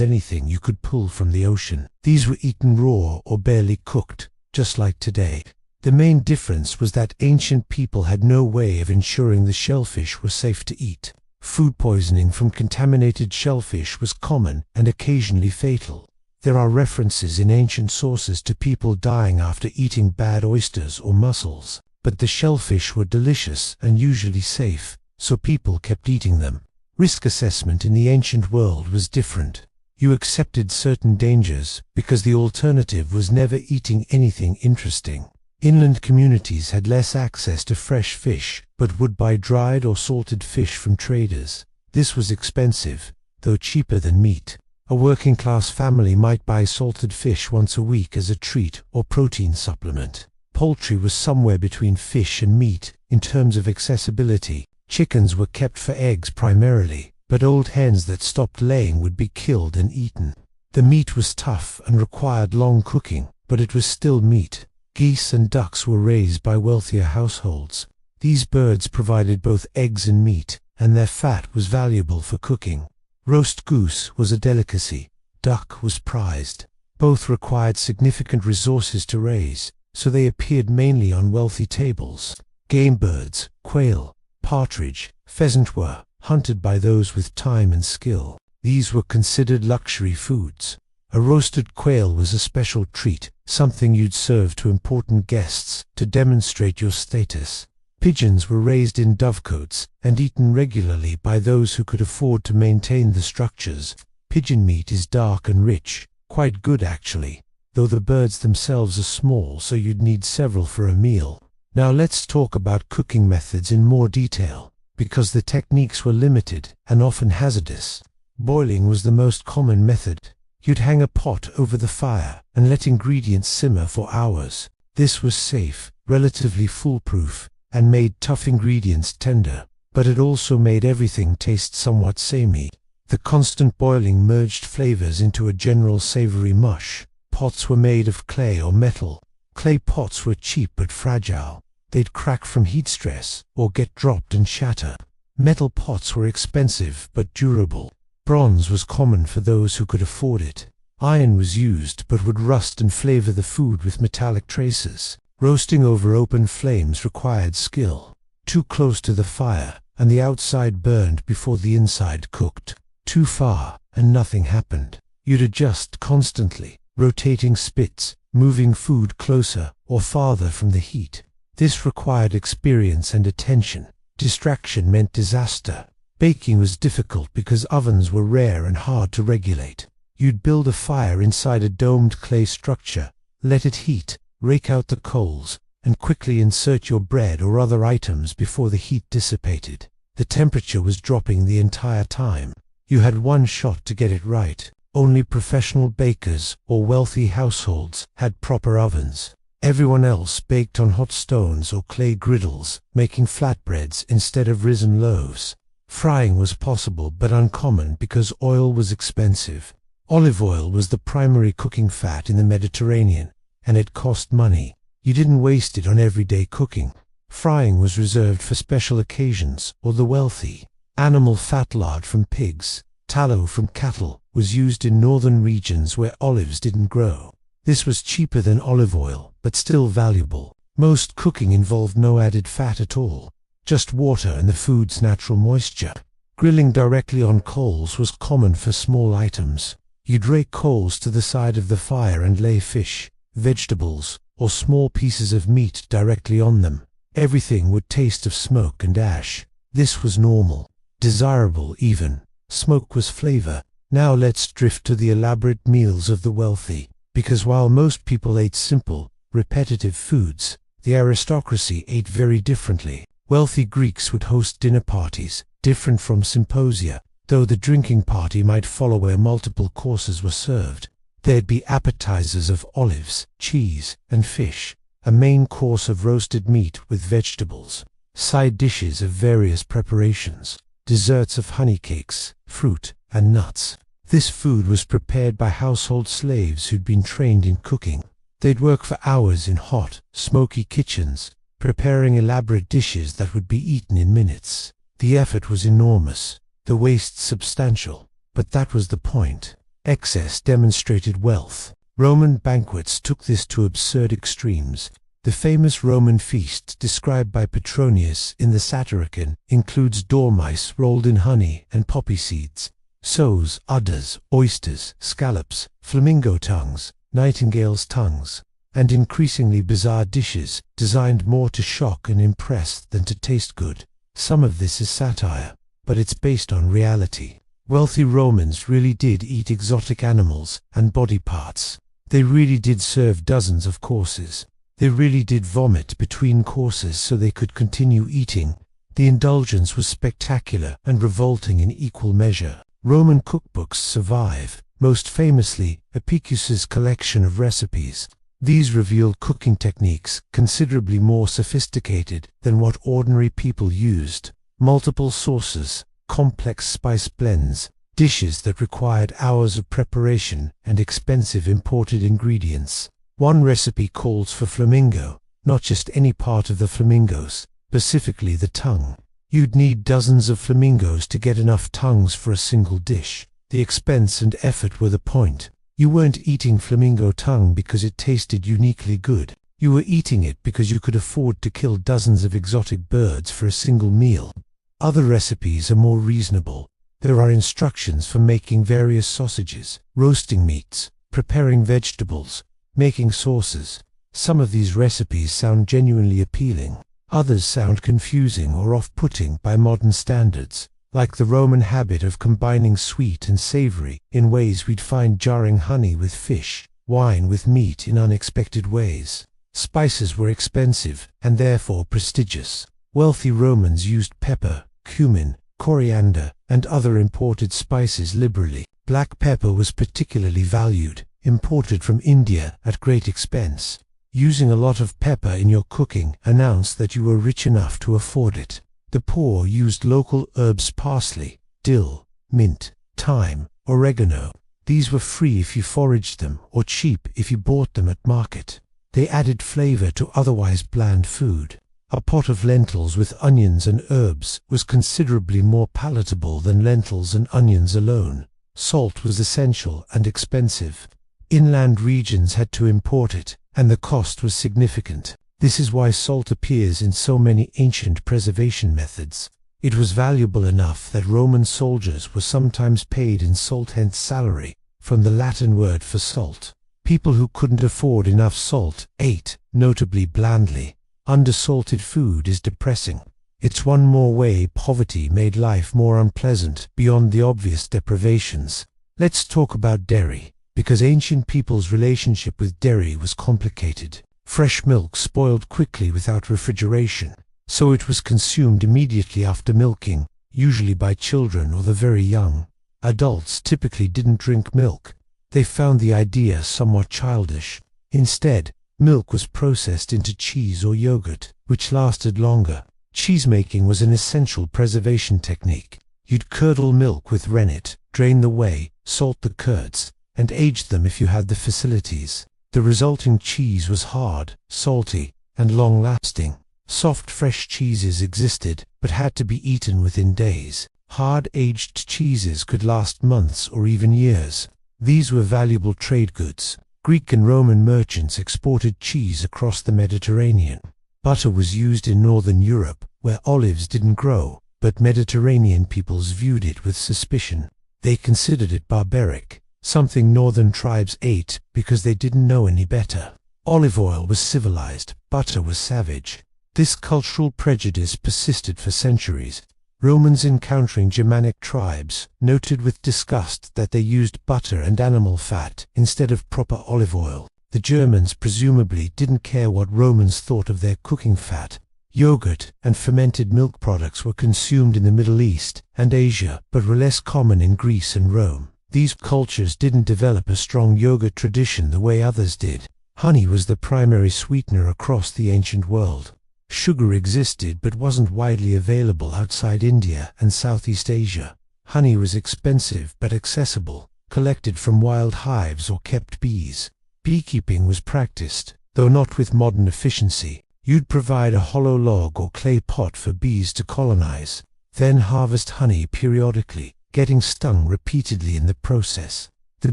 anything you could pull from the ocean. These were eaten raw or barely cooked, just like today. The main difference was that ancient people had no way of ensuring the shellfish were safe to eat. Food poisoning from contaminated shellfish was common and occasionally fatal. There are references in ancient sources to people dying after eating bad oysters or mussels, but the shellfish were delicious and usually safe, so people kept eating them. Risk assessment in the ancient world was different. You accepted certain dangers because the alternative was never eating anything interesting. Inland communities had less access to fresh fish, but would buy dried or salted fish from traders. This was expensive, though cheaper than meat. A working-class family might buy salted fish once a week as a treat or protein supplement. Poultry was somewhere between fish and meat in terms of accessibility. Chickens were kept for eggs primarily, but old hens that stopped laying would be killed and eaten. The meat was tough and required long cooking, but it was still meat. Geese and ducks were raised by wealthier households. These birds provided both eggs and meat, and their fat was valuable for cooking. Roast goose was a delicacy. Duck was prized. Both required significant resources to raise, so they appeared mainly on wealthy tables. Game birds, quail, partridge, pheasant were hunted by those with time and skill. These were considered luxury foods. A roasted quail was a special treat, something you'd serve to important guests to demonstrate your status. Pigeons were raised in dovecotes and eaten regularly by those who could afford to maintain the structures. Pigeon meat is dark and rich, quite good actually, though the birds themselves are small, so you'd need several for a meal. Now let's talk about cooking methods in more detail, because the techniques were limited and often hazardous. Boiling was the most common method. You'd hang a pot over the fire and let ingredients simmer for hours. This was safe, relatively foolproof, and made tough ingredients tender, but it also made everything taste somewhat samey. The constant boiling merged flavors into a general savory mush. Pots were made of clay or metal. Clay pots were cheap but fragile. They'd crack from heat stress or get dropped and shatter. Metal pots were expensive but durable. Bronze was common for those who could afford it. Iron was used but would rust and flavor the food with metallic traces. Roasting over open flames required skill. Too close to the fire, and the outside burned before the inside cooked. Too far, and nothing happened. You'd adjust constantly, rotating spits, moving food closer or farther from the heat. This required experience and attention. Distraction meant disaster. Baking was difficult because ovens were rare and hard to regulate. You'd build a fire inside a domed clay structure, let it heat, rake out the coals, and quickly insert your bread or other items before the heat dissipated. The temperature was dropping the entire time. You had one shot to get it right. Only professional bakers or wealthy households had proper ovens. Everyone else baked on hot stones or clay griddles, making flatbreads instead of risen loaves. Frying was possible but uncommon because oil was expensive. Olive oil was the primary cooking fat in the Mediterranean, and it cost money. You didn't waste it on everyday cooking. Frying was reserved for special occasions or the wealthy. Animal fat lard from pigs, tallow from cattle, was used in northern regions where olives didn't grow. This was cheaper than olive oil, but still valuable. Most cooking involved no added fat at all, just water and the food's natural moisture. Grilling directly on coals was common for small items. You'd rake coals to the side of the fire and lay fish, vegetables, or small pieces of meat directly on them. Everything would taste of smoke and ash. This was normal, desirable even. Smoke was flavor. Now let's drift to the elaborate meals of the wealthy, because while most people ate simple, repetitive foods, the aristocracy ate very differently. Wealthy Greeks would host dinner parties, different from symposia, though the drinking party might follow where multiple courses were served. There'd be appetizers of olives, cheese, and fish, a main course of roasted meat with vegetables, side dishes of various preparations, desserts of honey cakes, fruit, and nuts. This food was prepared by household slaves who'd been trained in cooking. They'd work for hours in hot, smoky kitchens, preparing elaborate dishes that would be eaten in minutes. The effort was enormous, the waste substantial, but that was the point. Excess demonstrated wealth. Roman banquets took this to absurd extremes. The famous Roman feast described by Petronius in the Satyricon includes dormice rolled in honey and poppy seeds, sows, udders, oysters, scallops, flamingo tongues, nightingale's tongues, and increasingly bizarre dishes designed more to shock and impress than to taste good. Some of this is satire, but it's based on reality. Wealthy Romans really did eat exotic animals and body parts. They really did serve dozens of courses. They really did vomit between courses so they could continue eating. The indulgence was spectacular and revolting in equal measure. Roman cookbooks survive, most famously Epicurus's collection of recipes. These revealed cooking techniques considerably more sophisticated than what ordinary people used. Multiple sauces, complex spice blends, dishes that required hours of preparation and expensive imported ingredients. One recipe calls for flamingo, not just any part of the flamingos, specifically the tongue. You'd need dozens of flamingos to get enough tongues for a single dish. The expense and effort were the point. You weren't eating flamingo tongue because it tasted uniquely good. You were eating it because you could afford to kill dozens of exotic birds for a single meal. Other recipes are more reasonable. There are instructions for making various sausages, roasting meats, preparing vegetables, making sauces. Some of these recipes sound genuinely appealing. Others sound confusing or off-putting by modern standards, like the Roman habit of combining sweet and savory in ways we'd find jarring honey with fish, wine with meat in unexpected ways. Spices were expensive and therefore prestigious. Wealthy Romans used pepper, cumin, coriander, and other imported spices liberally. Black pepper was particularly valued, imported from India at great expense. Using a lot of pepper in your cooking announced that you were rich enough to afford it. The poor used local herbs: parsley, dill, mint, thyme, oregano. These were free if you foraged them, or cheap if you bought them at market. They added flavor to otherwise bland food. A pot of lentils with onions and herbs was considerably more palatable than lentils and onions alone. Salt was essential and expensive. Inland regions had to import it, and the cost was significant. This is why salt appears in so many ancient preservation methods. It was valuable enough that Roman soldiers were sometimes paid in salt, hence salary, from the Latin word for salt. People who couldn't afford enough salt ate, notably blandly. Undersalted food is depressing. It's one more way poverty made life more unpleasant beyond the obvious deprivations. Let's talk about dairy, because ancient people's relationship with dairy was complicated. Fresh milk spoiled quickly without refrigeration, so it was consumed immediately after milking, usually by children or the very young. Adults typically didn't drink milk. They found the idea somewhat childish. Instead, milk was processed into cheese or yogurt, which lasted longer. Cheesemaking was an essential preservation technique. You'd curdle milk with rennet, drain the whey, salt the curds, and age them if you had the facilities. The resulting cheese was hard, salty, and long-lasting. Soft fresh cheeses existed, but had to be eaten within days. Hard-aged cheeses could last months or even years. These were valuable trade goods. Greek and Roman merchants exported cheese across the Mediterranean. Butter was used in northern Europe, where olives didn't grow, but Mediterranean peoples viewed it with suspicion. They considered it barbaric, something northern tribes ate because they didn't know any better. Olive oil was civilized, butter was savage. This cultural prejudice persisted for centuries. Romans encountering Germanic tribes noted with disgust that they used butter and animal fat instead of proper olive oil. The Germans presumably didn't care what Romans thought of their cooking fat. Yogurt and fermented milk products were consumed in the Middle East and Asia, but were less common in Greece and Rome. These cultures didn't develop a strong yogurt tradition the way others did. Honey was the primary sweetener across the ancient world. Sugar existed but wasn't widely available outside India and Southeast Asia. Honey was expensive but accessible, collected from wild hives or kept bees. Beekeeping was practiced, though not with modern efficiency. You'd provide a hollow log or clay pot for bees to colonize, then harvest honey periodically, getting stung repeatedly in the process. The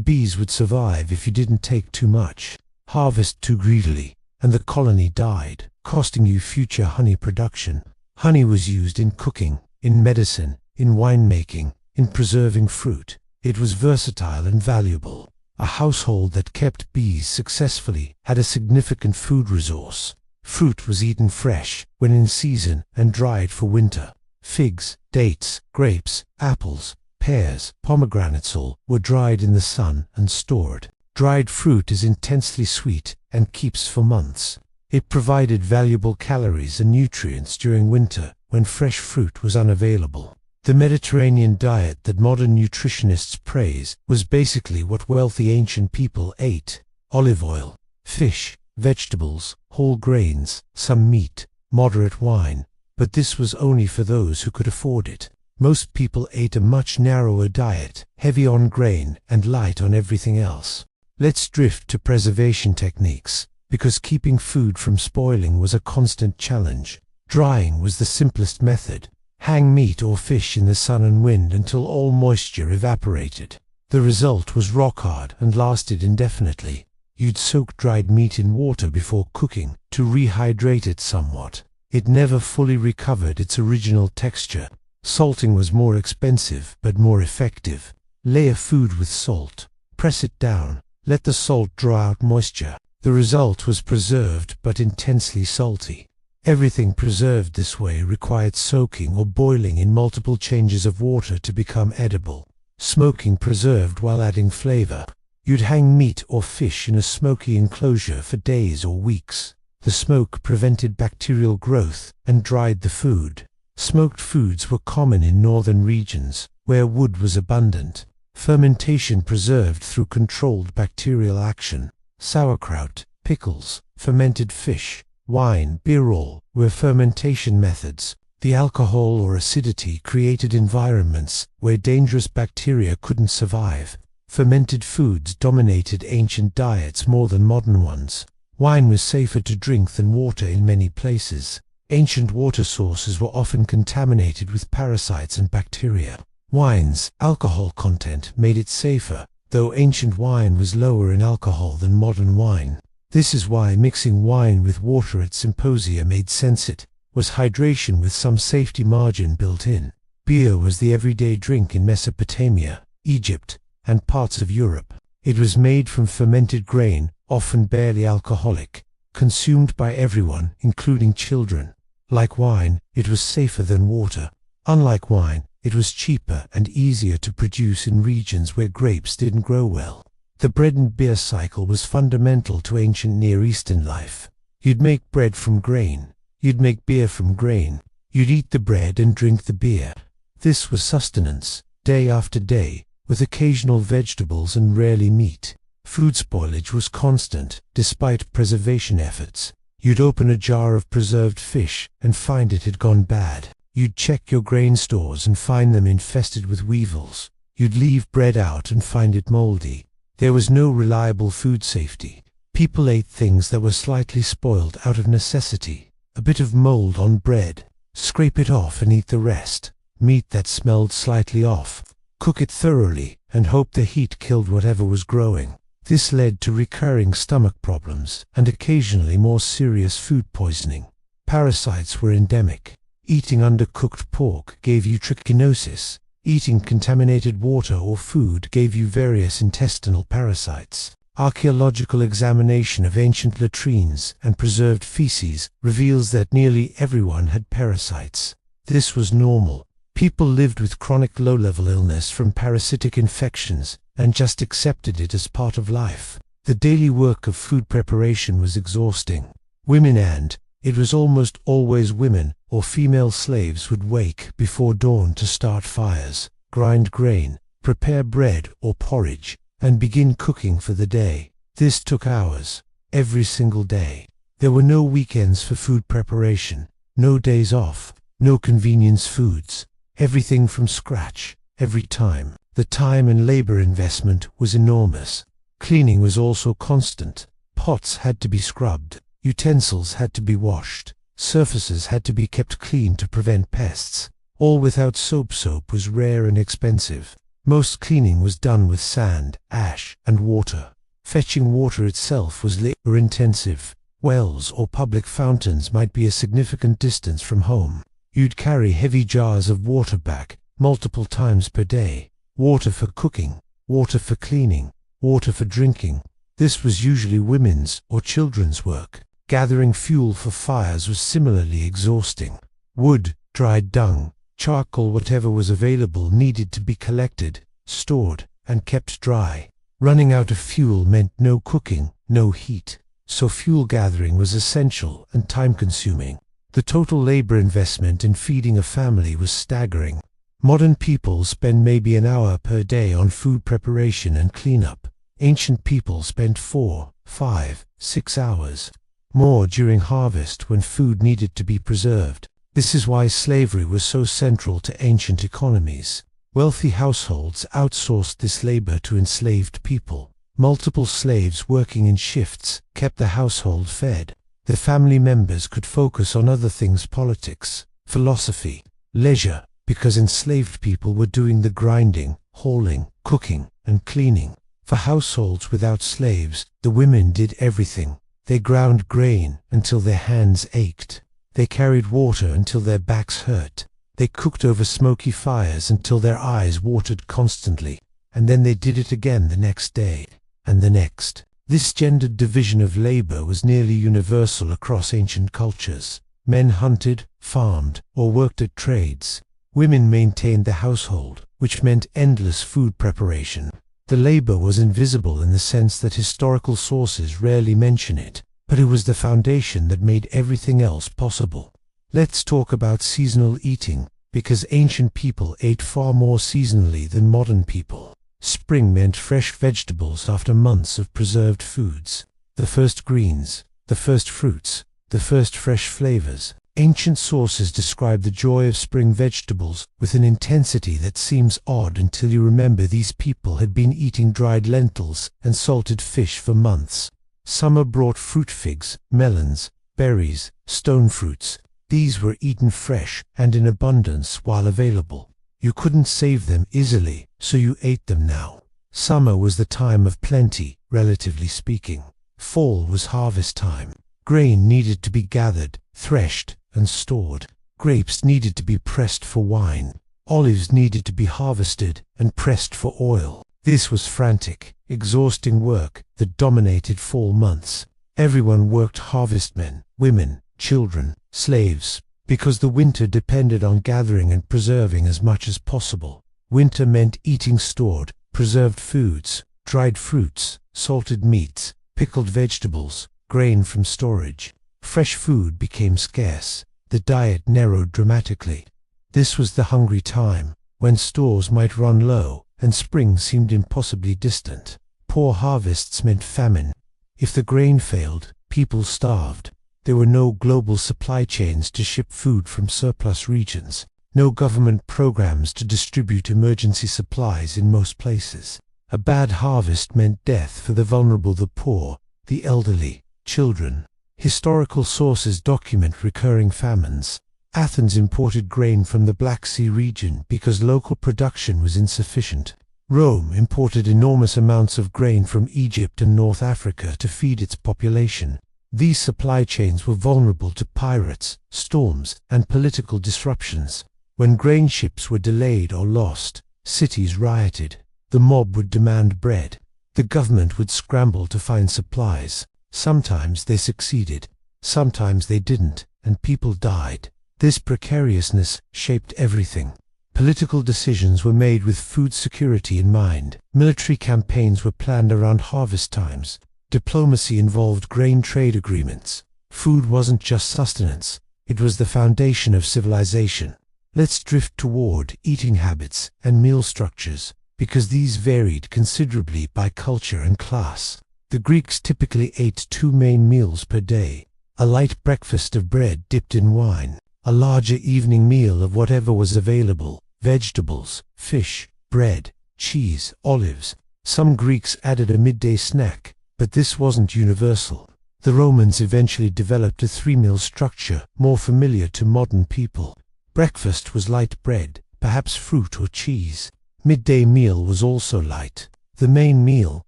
bees would survive if you didn't take too much, harvest too greedily, and the colony died, costing you future honey production. Honey was used in cooking, in medicine, in winemaking, in preserving fruit. It was versatile and valuable. A household that kept bees successfully had a significant food resource. Fruit was eaten fresh, when in season, and dried for winter. Figs, dates, grapes, apples, pears, pomegranates all were dried in the sun and stored. Dried fruit is intensely sweet and keeps for months. It provided valuable calories and nutrients during winter when fresh fruit was unavailable. The Mediterranean diet that modern nutritionists praise was basically what wealthy ancient people ate: olive oil, fish, vegetables, whole grains, some meat, moderate wine. But this was only for those who could afford it. Most people ate a much narrower diet, heavy on grain and light on everything else. Let's drift to preservation techniques, because keeping food from spoiling was a constant challenge. Drying was the simplest method. Hang meat or fish in the sun and wind until all moisture evaporated. The result was rock hard and lasted indefinitely. You'd soak dried meat in water before cooking to rehydrate it somewhat. It never fully recovered its original texture. Salting was more expensive but more effective. Layer food with salt. Press it down. Let the salt draw out moisture. The result was preserved but intensely salty. Everything preserved this way required soaking or boiling in multiple changes of water to become edible. Smoking preserved while adding flavor. You'd hang meat or fish in a smoky enclosure for days or weeks. The smoke prevented bacterial growth and dried the food. Smoked foods were common in northern regions, where wood was abundant. Fermentation preserved through controlled bacterial action. Sauerkraut, pickles, fermented fish, wine, beer all were fermentation methods. The alcohol or acidity created environments where dangerous bacteria couldn't survive. Fermented foods dominated ancient diets more than modern ones. Wine was safer to drink than water in many places. Ancient water sources were often contaminated with parasites and bacteria. Wine's alcohol content made it safer, though ancient wine was lower in alcohol than modern wine. This is why mixing wine with water at symposia made sense. It was hydration with some safety margin built in. Beer was the everyday drink in Mesopotamia, Egypt, and parts of Europe. It was made from fermented grain, often barely alcoholic, consumed by everyone, including children. Like wine, it was safer than water. Unlike wine, it was cheaper and easier to produce in regions where grapes didn't grow well. The bread and beer cycle was fundamental to ancient Near Eastern life. You'd make bread from grain. You'd make beer from grain. You'd eat the bread and drink the beer. This was sustenance, day after day, with occasional vegetables and rarely meat. Food spoilage was constant, despite preservation efforts. You'd open a jar of preserved fish and find it had gone bad. You'd check your grain stores and find them infested with weevils. You'd leave bread out and find it moldy. There was no reliable food safety. People ate things that were slightly spoiled out of necessity. A bit of mold on bread. Scrape it off and eat the rest. meat that smelled slightly off. Cook it thoroughly and hope the heat killed whatever was growing. This led to recurring stomach problems and occasionally more serious food poisoning. Parasites were endemic. Eating undercooked pork gave you trichinosis. Eating contaminated water or food gave you various intestinal parasites. Archaeological examination of ancient latrines and preserved feces reveals that nearly everyone had parasites. This was normal. People lived with chronic low-level illness from parasitic infections and just accepted it as part of life. The daily work of food preparation was exhausting. Women, and it was almost always women or female slaves, would wake before dawn to start fires, grind grain, prepare bread or porridge, and begin cooking for the day. This took hours, every single day. There were no weekends for food preparation, no days off, no convenience foods. Everything from scratch, every time. The time and labor investment was enormous. Cleaning was also constant. Pots had to be scrubbed, utensils had to be washed, surfaces had to be kept clean to prevent pests. All without soap. Soap was rare and expensive. Most cleaning was done with sand, ash, and water. Fetching water itself was labor-intensive. Wells or public fountains might be a significant distance from home. You'd carry heavy jars of water back multiple times per day. Water for cooking, water for cleaning, water for drinking. This was usually women's or children's work. Gathering fuel for fires was similarly exhausting. Wood, dried dung, charcoal, whatever was available needed to be collected, stored, and kept dry. Running out of fuel meant no cooking, no heat. So fuel gathering was essential and time-consuming. The total labor investment in feeding a family was staggering. Modern people spend maybe an hour per day on food preparation and cleanup. Ancient people spent 4, 5, 6 hours more during harvest when food needed to be preserved. This is why slavery was so central to ancient economies. Wealthy households outsourced this labor to enslaved people. Multiple slaves working in shifts kept the household fed. The family members could focus on other things: politics, philosophy, leisure, because enslaved people were doing the grinding, hauling, cooking, and cleaning. For households without slaves, the women did everything. They ground grain until their hands ached. They carried water until their backs hurt. They cooked over smoky fires until their eyes watered constantly. And then they did it again the next day, and the next. This gendered division of labor was nearly universal across ancient cultures. Men hunted, farmed, or worked at trades. Women maintained the household, which meant endless food preparation. The labor was invisible in the sense that historical sources rarely mention it, but it was the foundation that made everything else possible. Let's talk about seasonal eating, because ancient people ate far more seasonally than modern people. Spring meant fresh vegetables after months of preserved foods. The first greens, the first fruits, the first fresh flavors. Ancient sources describe the joy of spring vegetables with an intensity that seems odd until you remember these people had been eating dried lentils and salted fish for months. Summer brought fruit: figs, melons, berries, stone fruits. These were eaten fresh and in abundance while available. You couldn't save them easily, so you ate them now. Summer was the time of plenty, relatively speaking. Fall was harvest time. Grain needed to be gathered, threshed, and stored. Grapes needed to be pressed for wine. Olives needed to be harvested and pressed for oil. This was frantic, exhausting work that dominated fall months. Everyone worked: harvestmen, women, children, slaves, because the winter depended on gathering and preserving as much as possible. Winter meant eating stored, preserved foods, dried fruits, salted meats, pickled vegetables, grain from storage. Fresh food became scarce. The diet narrowed dramatically. This was the hungry time, when stores might run low, and spring seemed impossibly distant. Poor harvests meant famine. If the grain failed, people starved. There were no global supply chains to ship food from surplus regions, no government programs to distribute emergency supplies in most places. A bad harvest meant death for the vulnerable, the poor, the elderly, children. Historical sources document recurring famines. Athens imported grain from the Black Sea region because local production was insufficient. Rome imported enormous amounts of grain from Egypt and North Africa to feed its population. These supply chains were vulnerable to pirates, storms, and political disruptions. When grain ships were delayed or lost, cities rioted. The mob would demand bread. The government would scramble to find supplies. Sometimes they succeeded, sometimes they didn't, and people died. This precariousness shaped everything. Political decisions were made with food security in mind. Military campaigns were planned around harvest times. Diplomacy involved grain trade agreements. Food wasn't just sustenance, it was the foundation of civilization. Let's drift toward eating habits and meal structures, because these varied considerably by culture and class. The Greeks typically ate 2 main meals per day: a light breakfast of bread dipped in wine, a larger evening meal of whatever was available: vegetables, fish, bread, cheese, olives. Some Greeks added a midday snack, but this wasn't universal. The Romans eventually developed a 3-meal structure more familiar to modern people. Breakfast was light bread, perhaps fruit or cheese. Midday meal was also light. The main meal,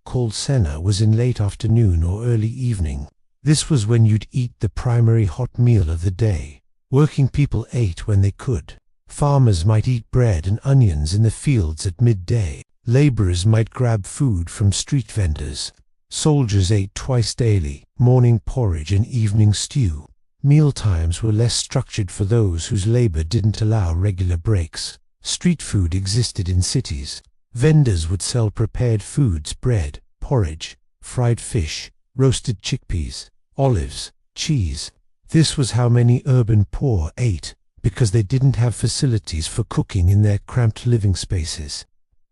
called cena, was in late afternoon or early evening. This was when you'd eat the primary hot meal of the day. Working people ate when they could. Farmers might eat bread and onions in the fields at midday. Laborers might grab food from street vendors. Soldiers ate twice daily, morning porridge and evening stew. Meal times were less structured for those whose labor didn't allow regular breaks. Street food existed in cities. Vendors would sell prepared foods: bread, porridge, fried fish, roasted chickpeas, olives, cheese. This was how many urban poor ate, because they didn't have facilities for cooking in their cramped living spaces.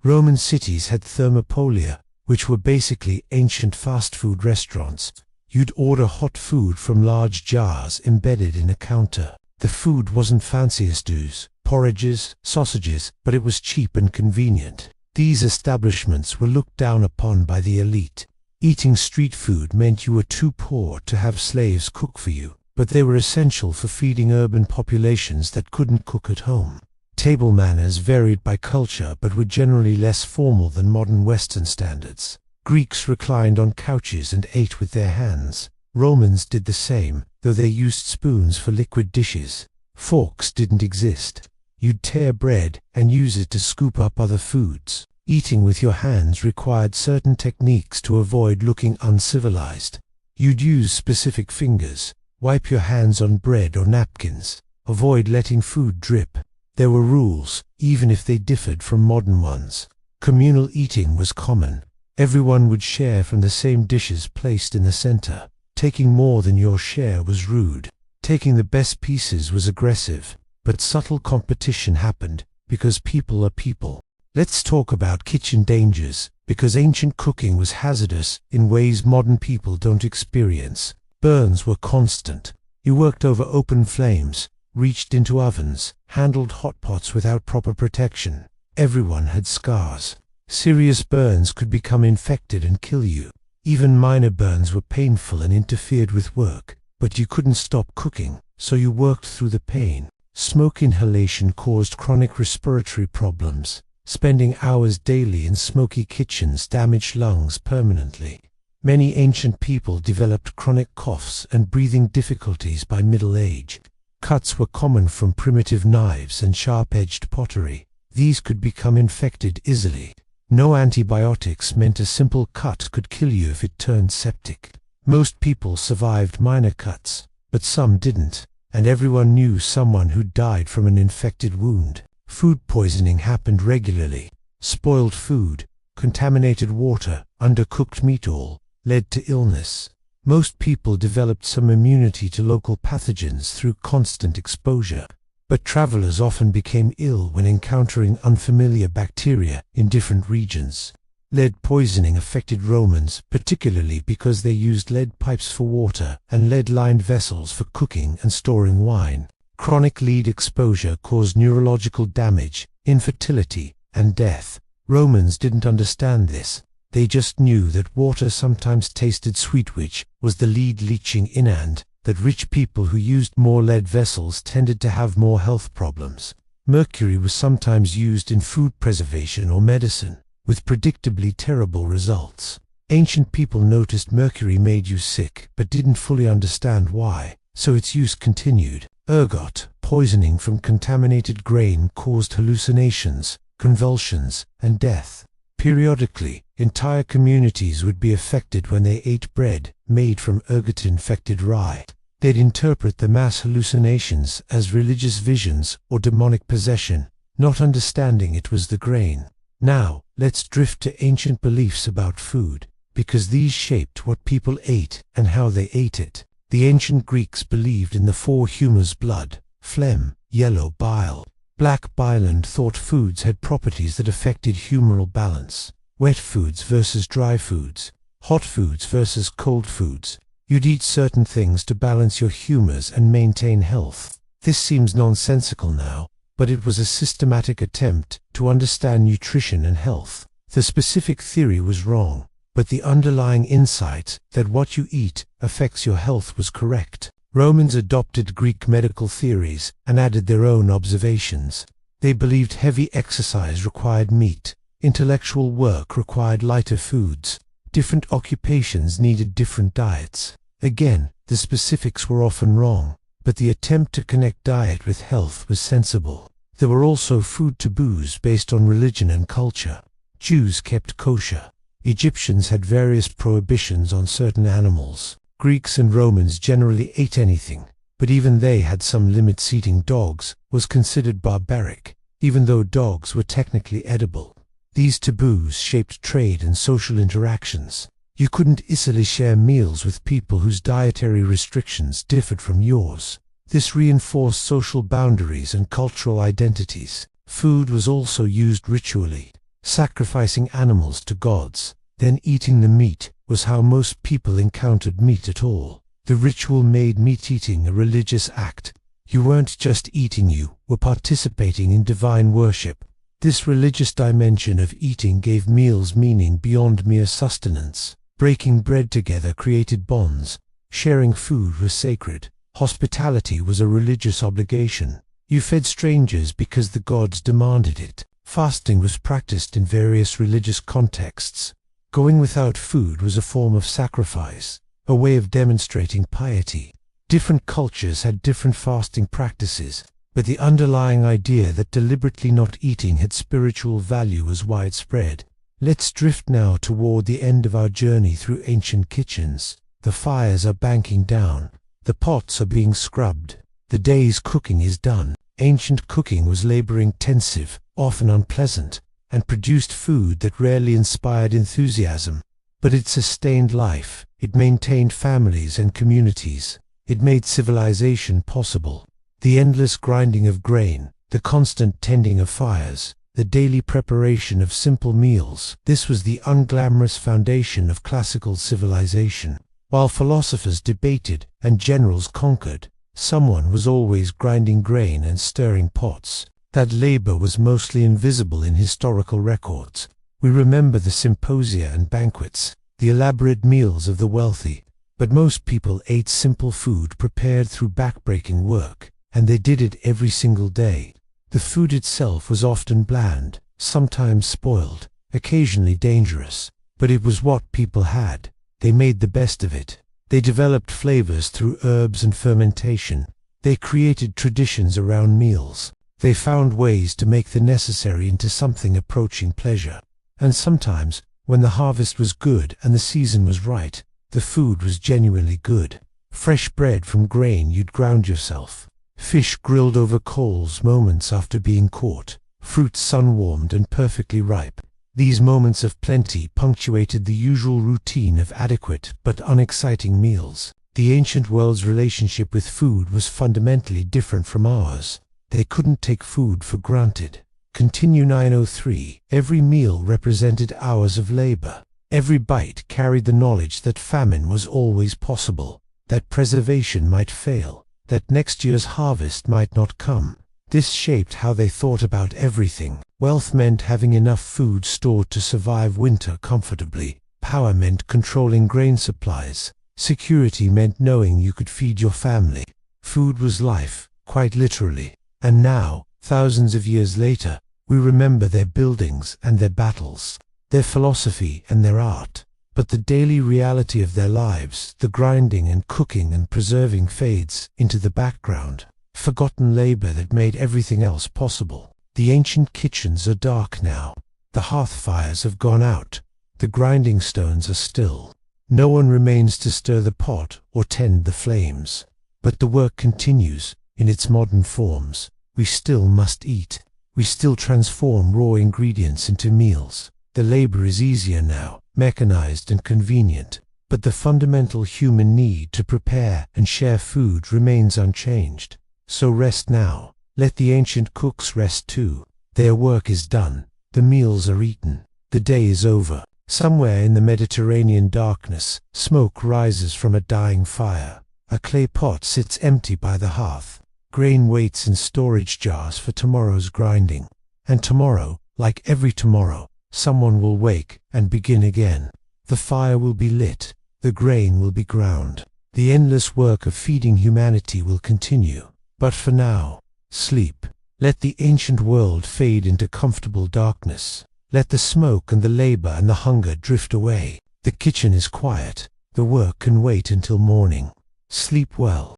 Roman cities had thermopolia, which were basically ancient fast food restaurants. You'd order hot food from large jars embedded in a counter. The food wasn't fancy stews, porridges, sausages, but it was cheap and convenient. These establishments were looked down upon by the elite. Eating street food meant you were too poor to have slaves cook for you, but they were essential for feeding urban populations that couldn't cook at home. Table manners varied by culture but were generally less formal than modern Western standards. Greeks reclined on couches and ate with their hands. Romans did the same, though they used spoons for liquid dishes. Forks didn't exist. You'd tear bread and use it to scoop up other foods. Eating with your hands required certain techniques to avoid looking uncivilized. You'd use specific fingers, wipe your hands on bread or napkins, avoid letting food drip. There were rules, even if they differed from modern ones. Communal eating was common. Everyone would share from the same dishes placed in the center. Taking more than your share was rude. Taking the best pieces was aggressive. But subtle competition happened, because people are people. Let's talk about kitchen dangers, because ancient cooking was hazardous in ways modern people don't experience. Burns were constant. You worked over open flames, reached into ovens, handled hot pots without proper protection. Everyone had scars. Serious burns could become infected and kill you. Even minor burns were painful and interfered with work, but you couldn't stop cooking, so you worked through the pain. Smoke inhalation caused chronic respiratory problems. Spending hours daily in smoky kitchens damaged lungs permanently. Many ancient people developed chronic coughs and breathing difficulties by middle age. Cuts were common from primitive knives and sharp-edged pottery. These could become infected easily. No antibiotics meant a simple cut could kill you if it turned septic. Most people survived minor cuts, but some didn't, and everyone knew someone who died from an infected wound. Food poisoning happened regularly. Spoiled food, contaminated water, undercooked meat all led to illness. Most people developed some immunity to local pathogens through constant exposure, but travelers often became ill when encountering unfamiliar bacteria in different regions. Lead poisoning affected Romans, particularly because they used lead pipes for water and lead-lined vessels for cooking and storing wine. Chronic lead exposure caused neurological damage, infertility, and death. Romans didn't understand this. They just knew that water sometimes tasted sweet, which was the lead leaching in, and that rich people who used more lead vessels tended to have more health problems. Mercury was sometimes used in food preservation or medicine, with predictably terrible results. Ancient people noticed mercury made you sick but didn't fully understand why, so its use continued. Ergot, poisoning from contaminated grain, caused hallucinations, convulsions, and death. Periodically, entire communities would be affected when they ate bread made from ergot-infected rye. They'd interpret the mass hallucinations as religious visions or demonic possession, not understanding it was the grain. Now, let's drift to ancient beliefs about food, because these shaped what people ate and how they ate it. The ancient Greeks believed in the four humors: blood, phlegm, yellow bile, black bile, and thought foods had properties that affected humoral balance. Wet foods versus dry foods, hot foods versus cold foods. You'd eat certain things to balance your humors and maintain health. This seems nonsensical now, but it was a systematic attempt to understand nutrition and health. The specific theory was wrong, but the underlying insight that what you eat affects your health was correct. Romans adopted Greek medical theories and added their own observations. They believed heavy exercise required meat, intellectual work required lighter foods, different occupations needed different diets. Again, the specifics were often wrong, but the attempt to connect diet with health was sensible. There were also food taboos based on religion and culture. Jews kept kosher. Egyptians had various prohibitions on certain animals. Greeks and Romans generally ate anything, but even they had some limits. Eating dogs was considered barbaric, even though dogs were technically edible. These taboos shaped trade and social interactions. You couldn't easily share meals with people whose dietary restrictions differed from yours. This reinforced social boundaries and cultural identities. Food was also used ritually. Sacrificing animals to gods, then eating the meat, was how most people encountered meat at all. The ritual made meat-eating a religious act. You weren't just eating, you were participating in divine worship. This religious dimension of eating gave meals meaning beyond mere sustenance. Breaking bread together created bonds. Sharing food was sacred. Hospitality was a religious obligation. You fed strangers because the gods demanded it. Fasting was practiced in various religious contexts. Going without food was a form of sacrifice, a way of demonstrating piety. Different cultures had different fasting practices, but the underlying idea that deliberately not eating had spiritual value was widespread. Let's drift now toward the end of our journey through ancient kitchens. The fires are banking down. The pots are being scrubbed. The day's cooking is done. Ancient cooking was labor-intensive, often unpleasant, and produced food that rarely inspired enthusiasm. But it sustained life. It maintained families and communities. It made civilization possible. The endless grinding of grain, the constant tending of fires, the daily preparation of simple meals. This was the unglamorous foundation of classical civilization. While philosophers debated and generals conquered, someone was always grinding grain and stirring pots. That labor was mostly invisible in historical records. We remember the symposia and banquets, the elaborate meals of the wealthy, but most people ate simple food prepared through backbreaking work, and they did it every single day. The food itself was often bland, sometimes spoiled, occasionally dangerous, but it was what people had. They made the best of it. They developed flavors through herbs and fermentation. They created traditions around meals. They found ways to make the necessary into something approaching pleasure. And sometimes, when the harvest was good and the season was right, the food was genuinely good. Fresh bread from grain you'd ground yourself. Fish grilled over coals moments after being caught. Fruit sun-warmed and perfectly ripe. These moments of plenty punctuated the usual routine of adequate but unexciting meals. The ancient world's relationship with food was fundamentally different from ours. They couldn't take food for granted. Continue 903. Every meal represented hours of labor. Every bite carried the knowledge that famine was always possible, that preservation might fail, that next year's harvest might not come. This shaped how they thought about everything. Wealth meant having enough food stored to survive winter comfortably. Power meant controlling grain supplies. Security meant knowing you could feed your family. Food was life, quite literally. And now, thousands of years later, we remember their buildings and their battles, their philosophy and their art. But the daily reality of their lives, the grinding and cooking and preserving, fades into the background. Forgotten labor that made everything else possible. The ancient kitchens are dark now. The hearth fires have gone out. The grinding stones are still. No one remains to stir the pot or tend the flames. But the work continues in its modern forms. We still must eat. We still transform raw ingredients into meals. The labor is easier now, mechanized and convenient. But the fundamental human need to prepare and share food remains unchanged. So rest now. Let the ancient cooks rest too. Their work is done. The meals are eaten. The day is over. Somewhere in the Mediterranean darkness, smoke rises from a dying fire. A clay pot sits empty by the hearth. Grain waits in storage jars for tomorrow's grinding. And tomorrow, like every tomorrow, someone will wake and begin again. The fire will be lit. The grain will be ground. The endless work of feeding humanity will continue. But for now, sleep. Let the ancient world fade into comfortable darkness. Let the smoke and the labor and the hunger drift away. The kitchen is quiet. The work can wait until morning. Sleep well.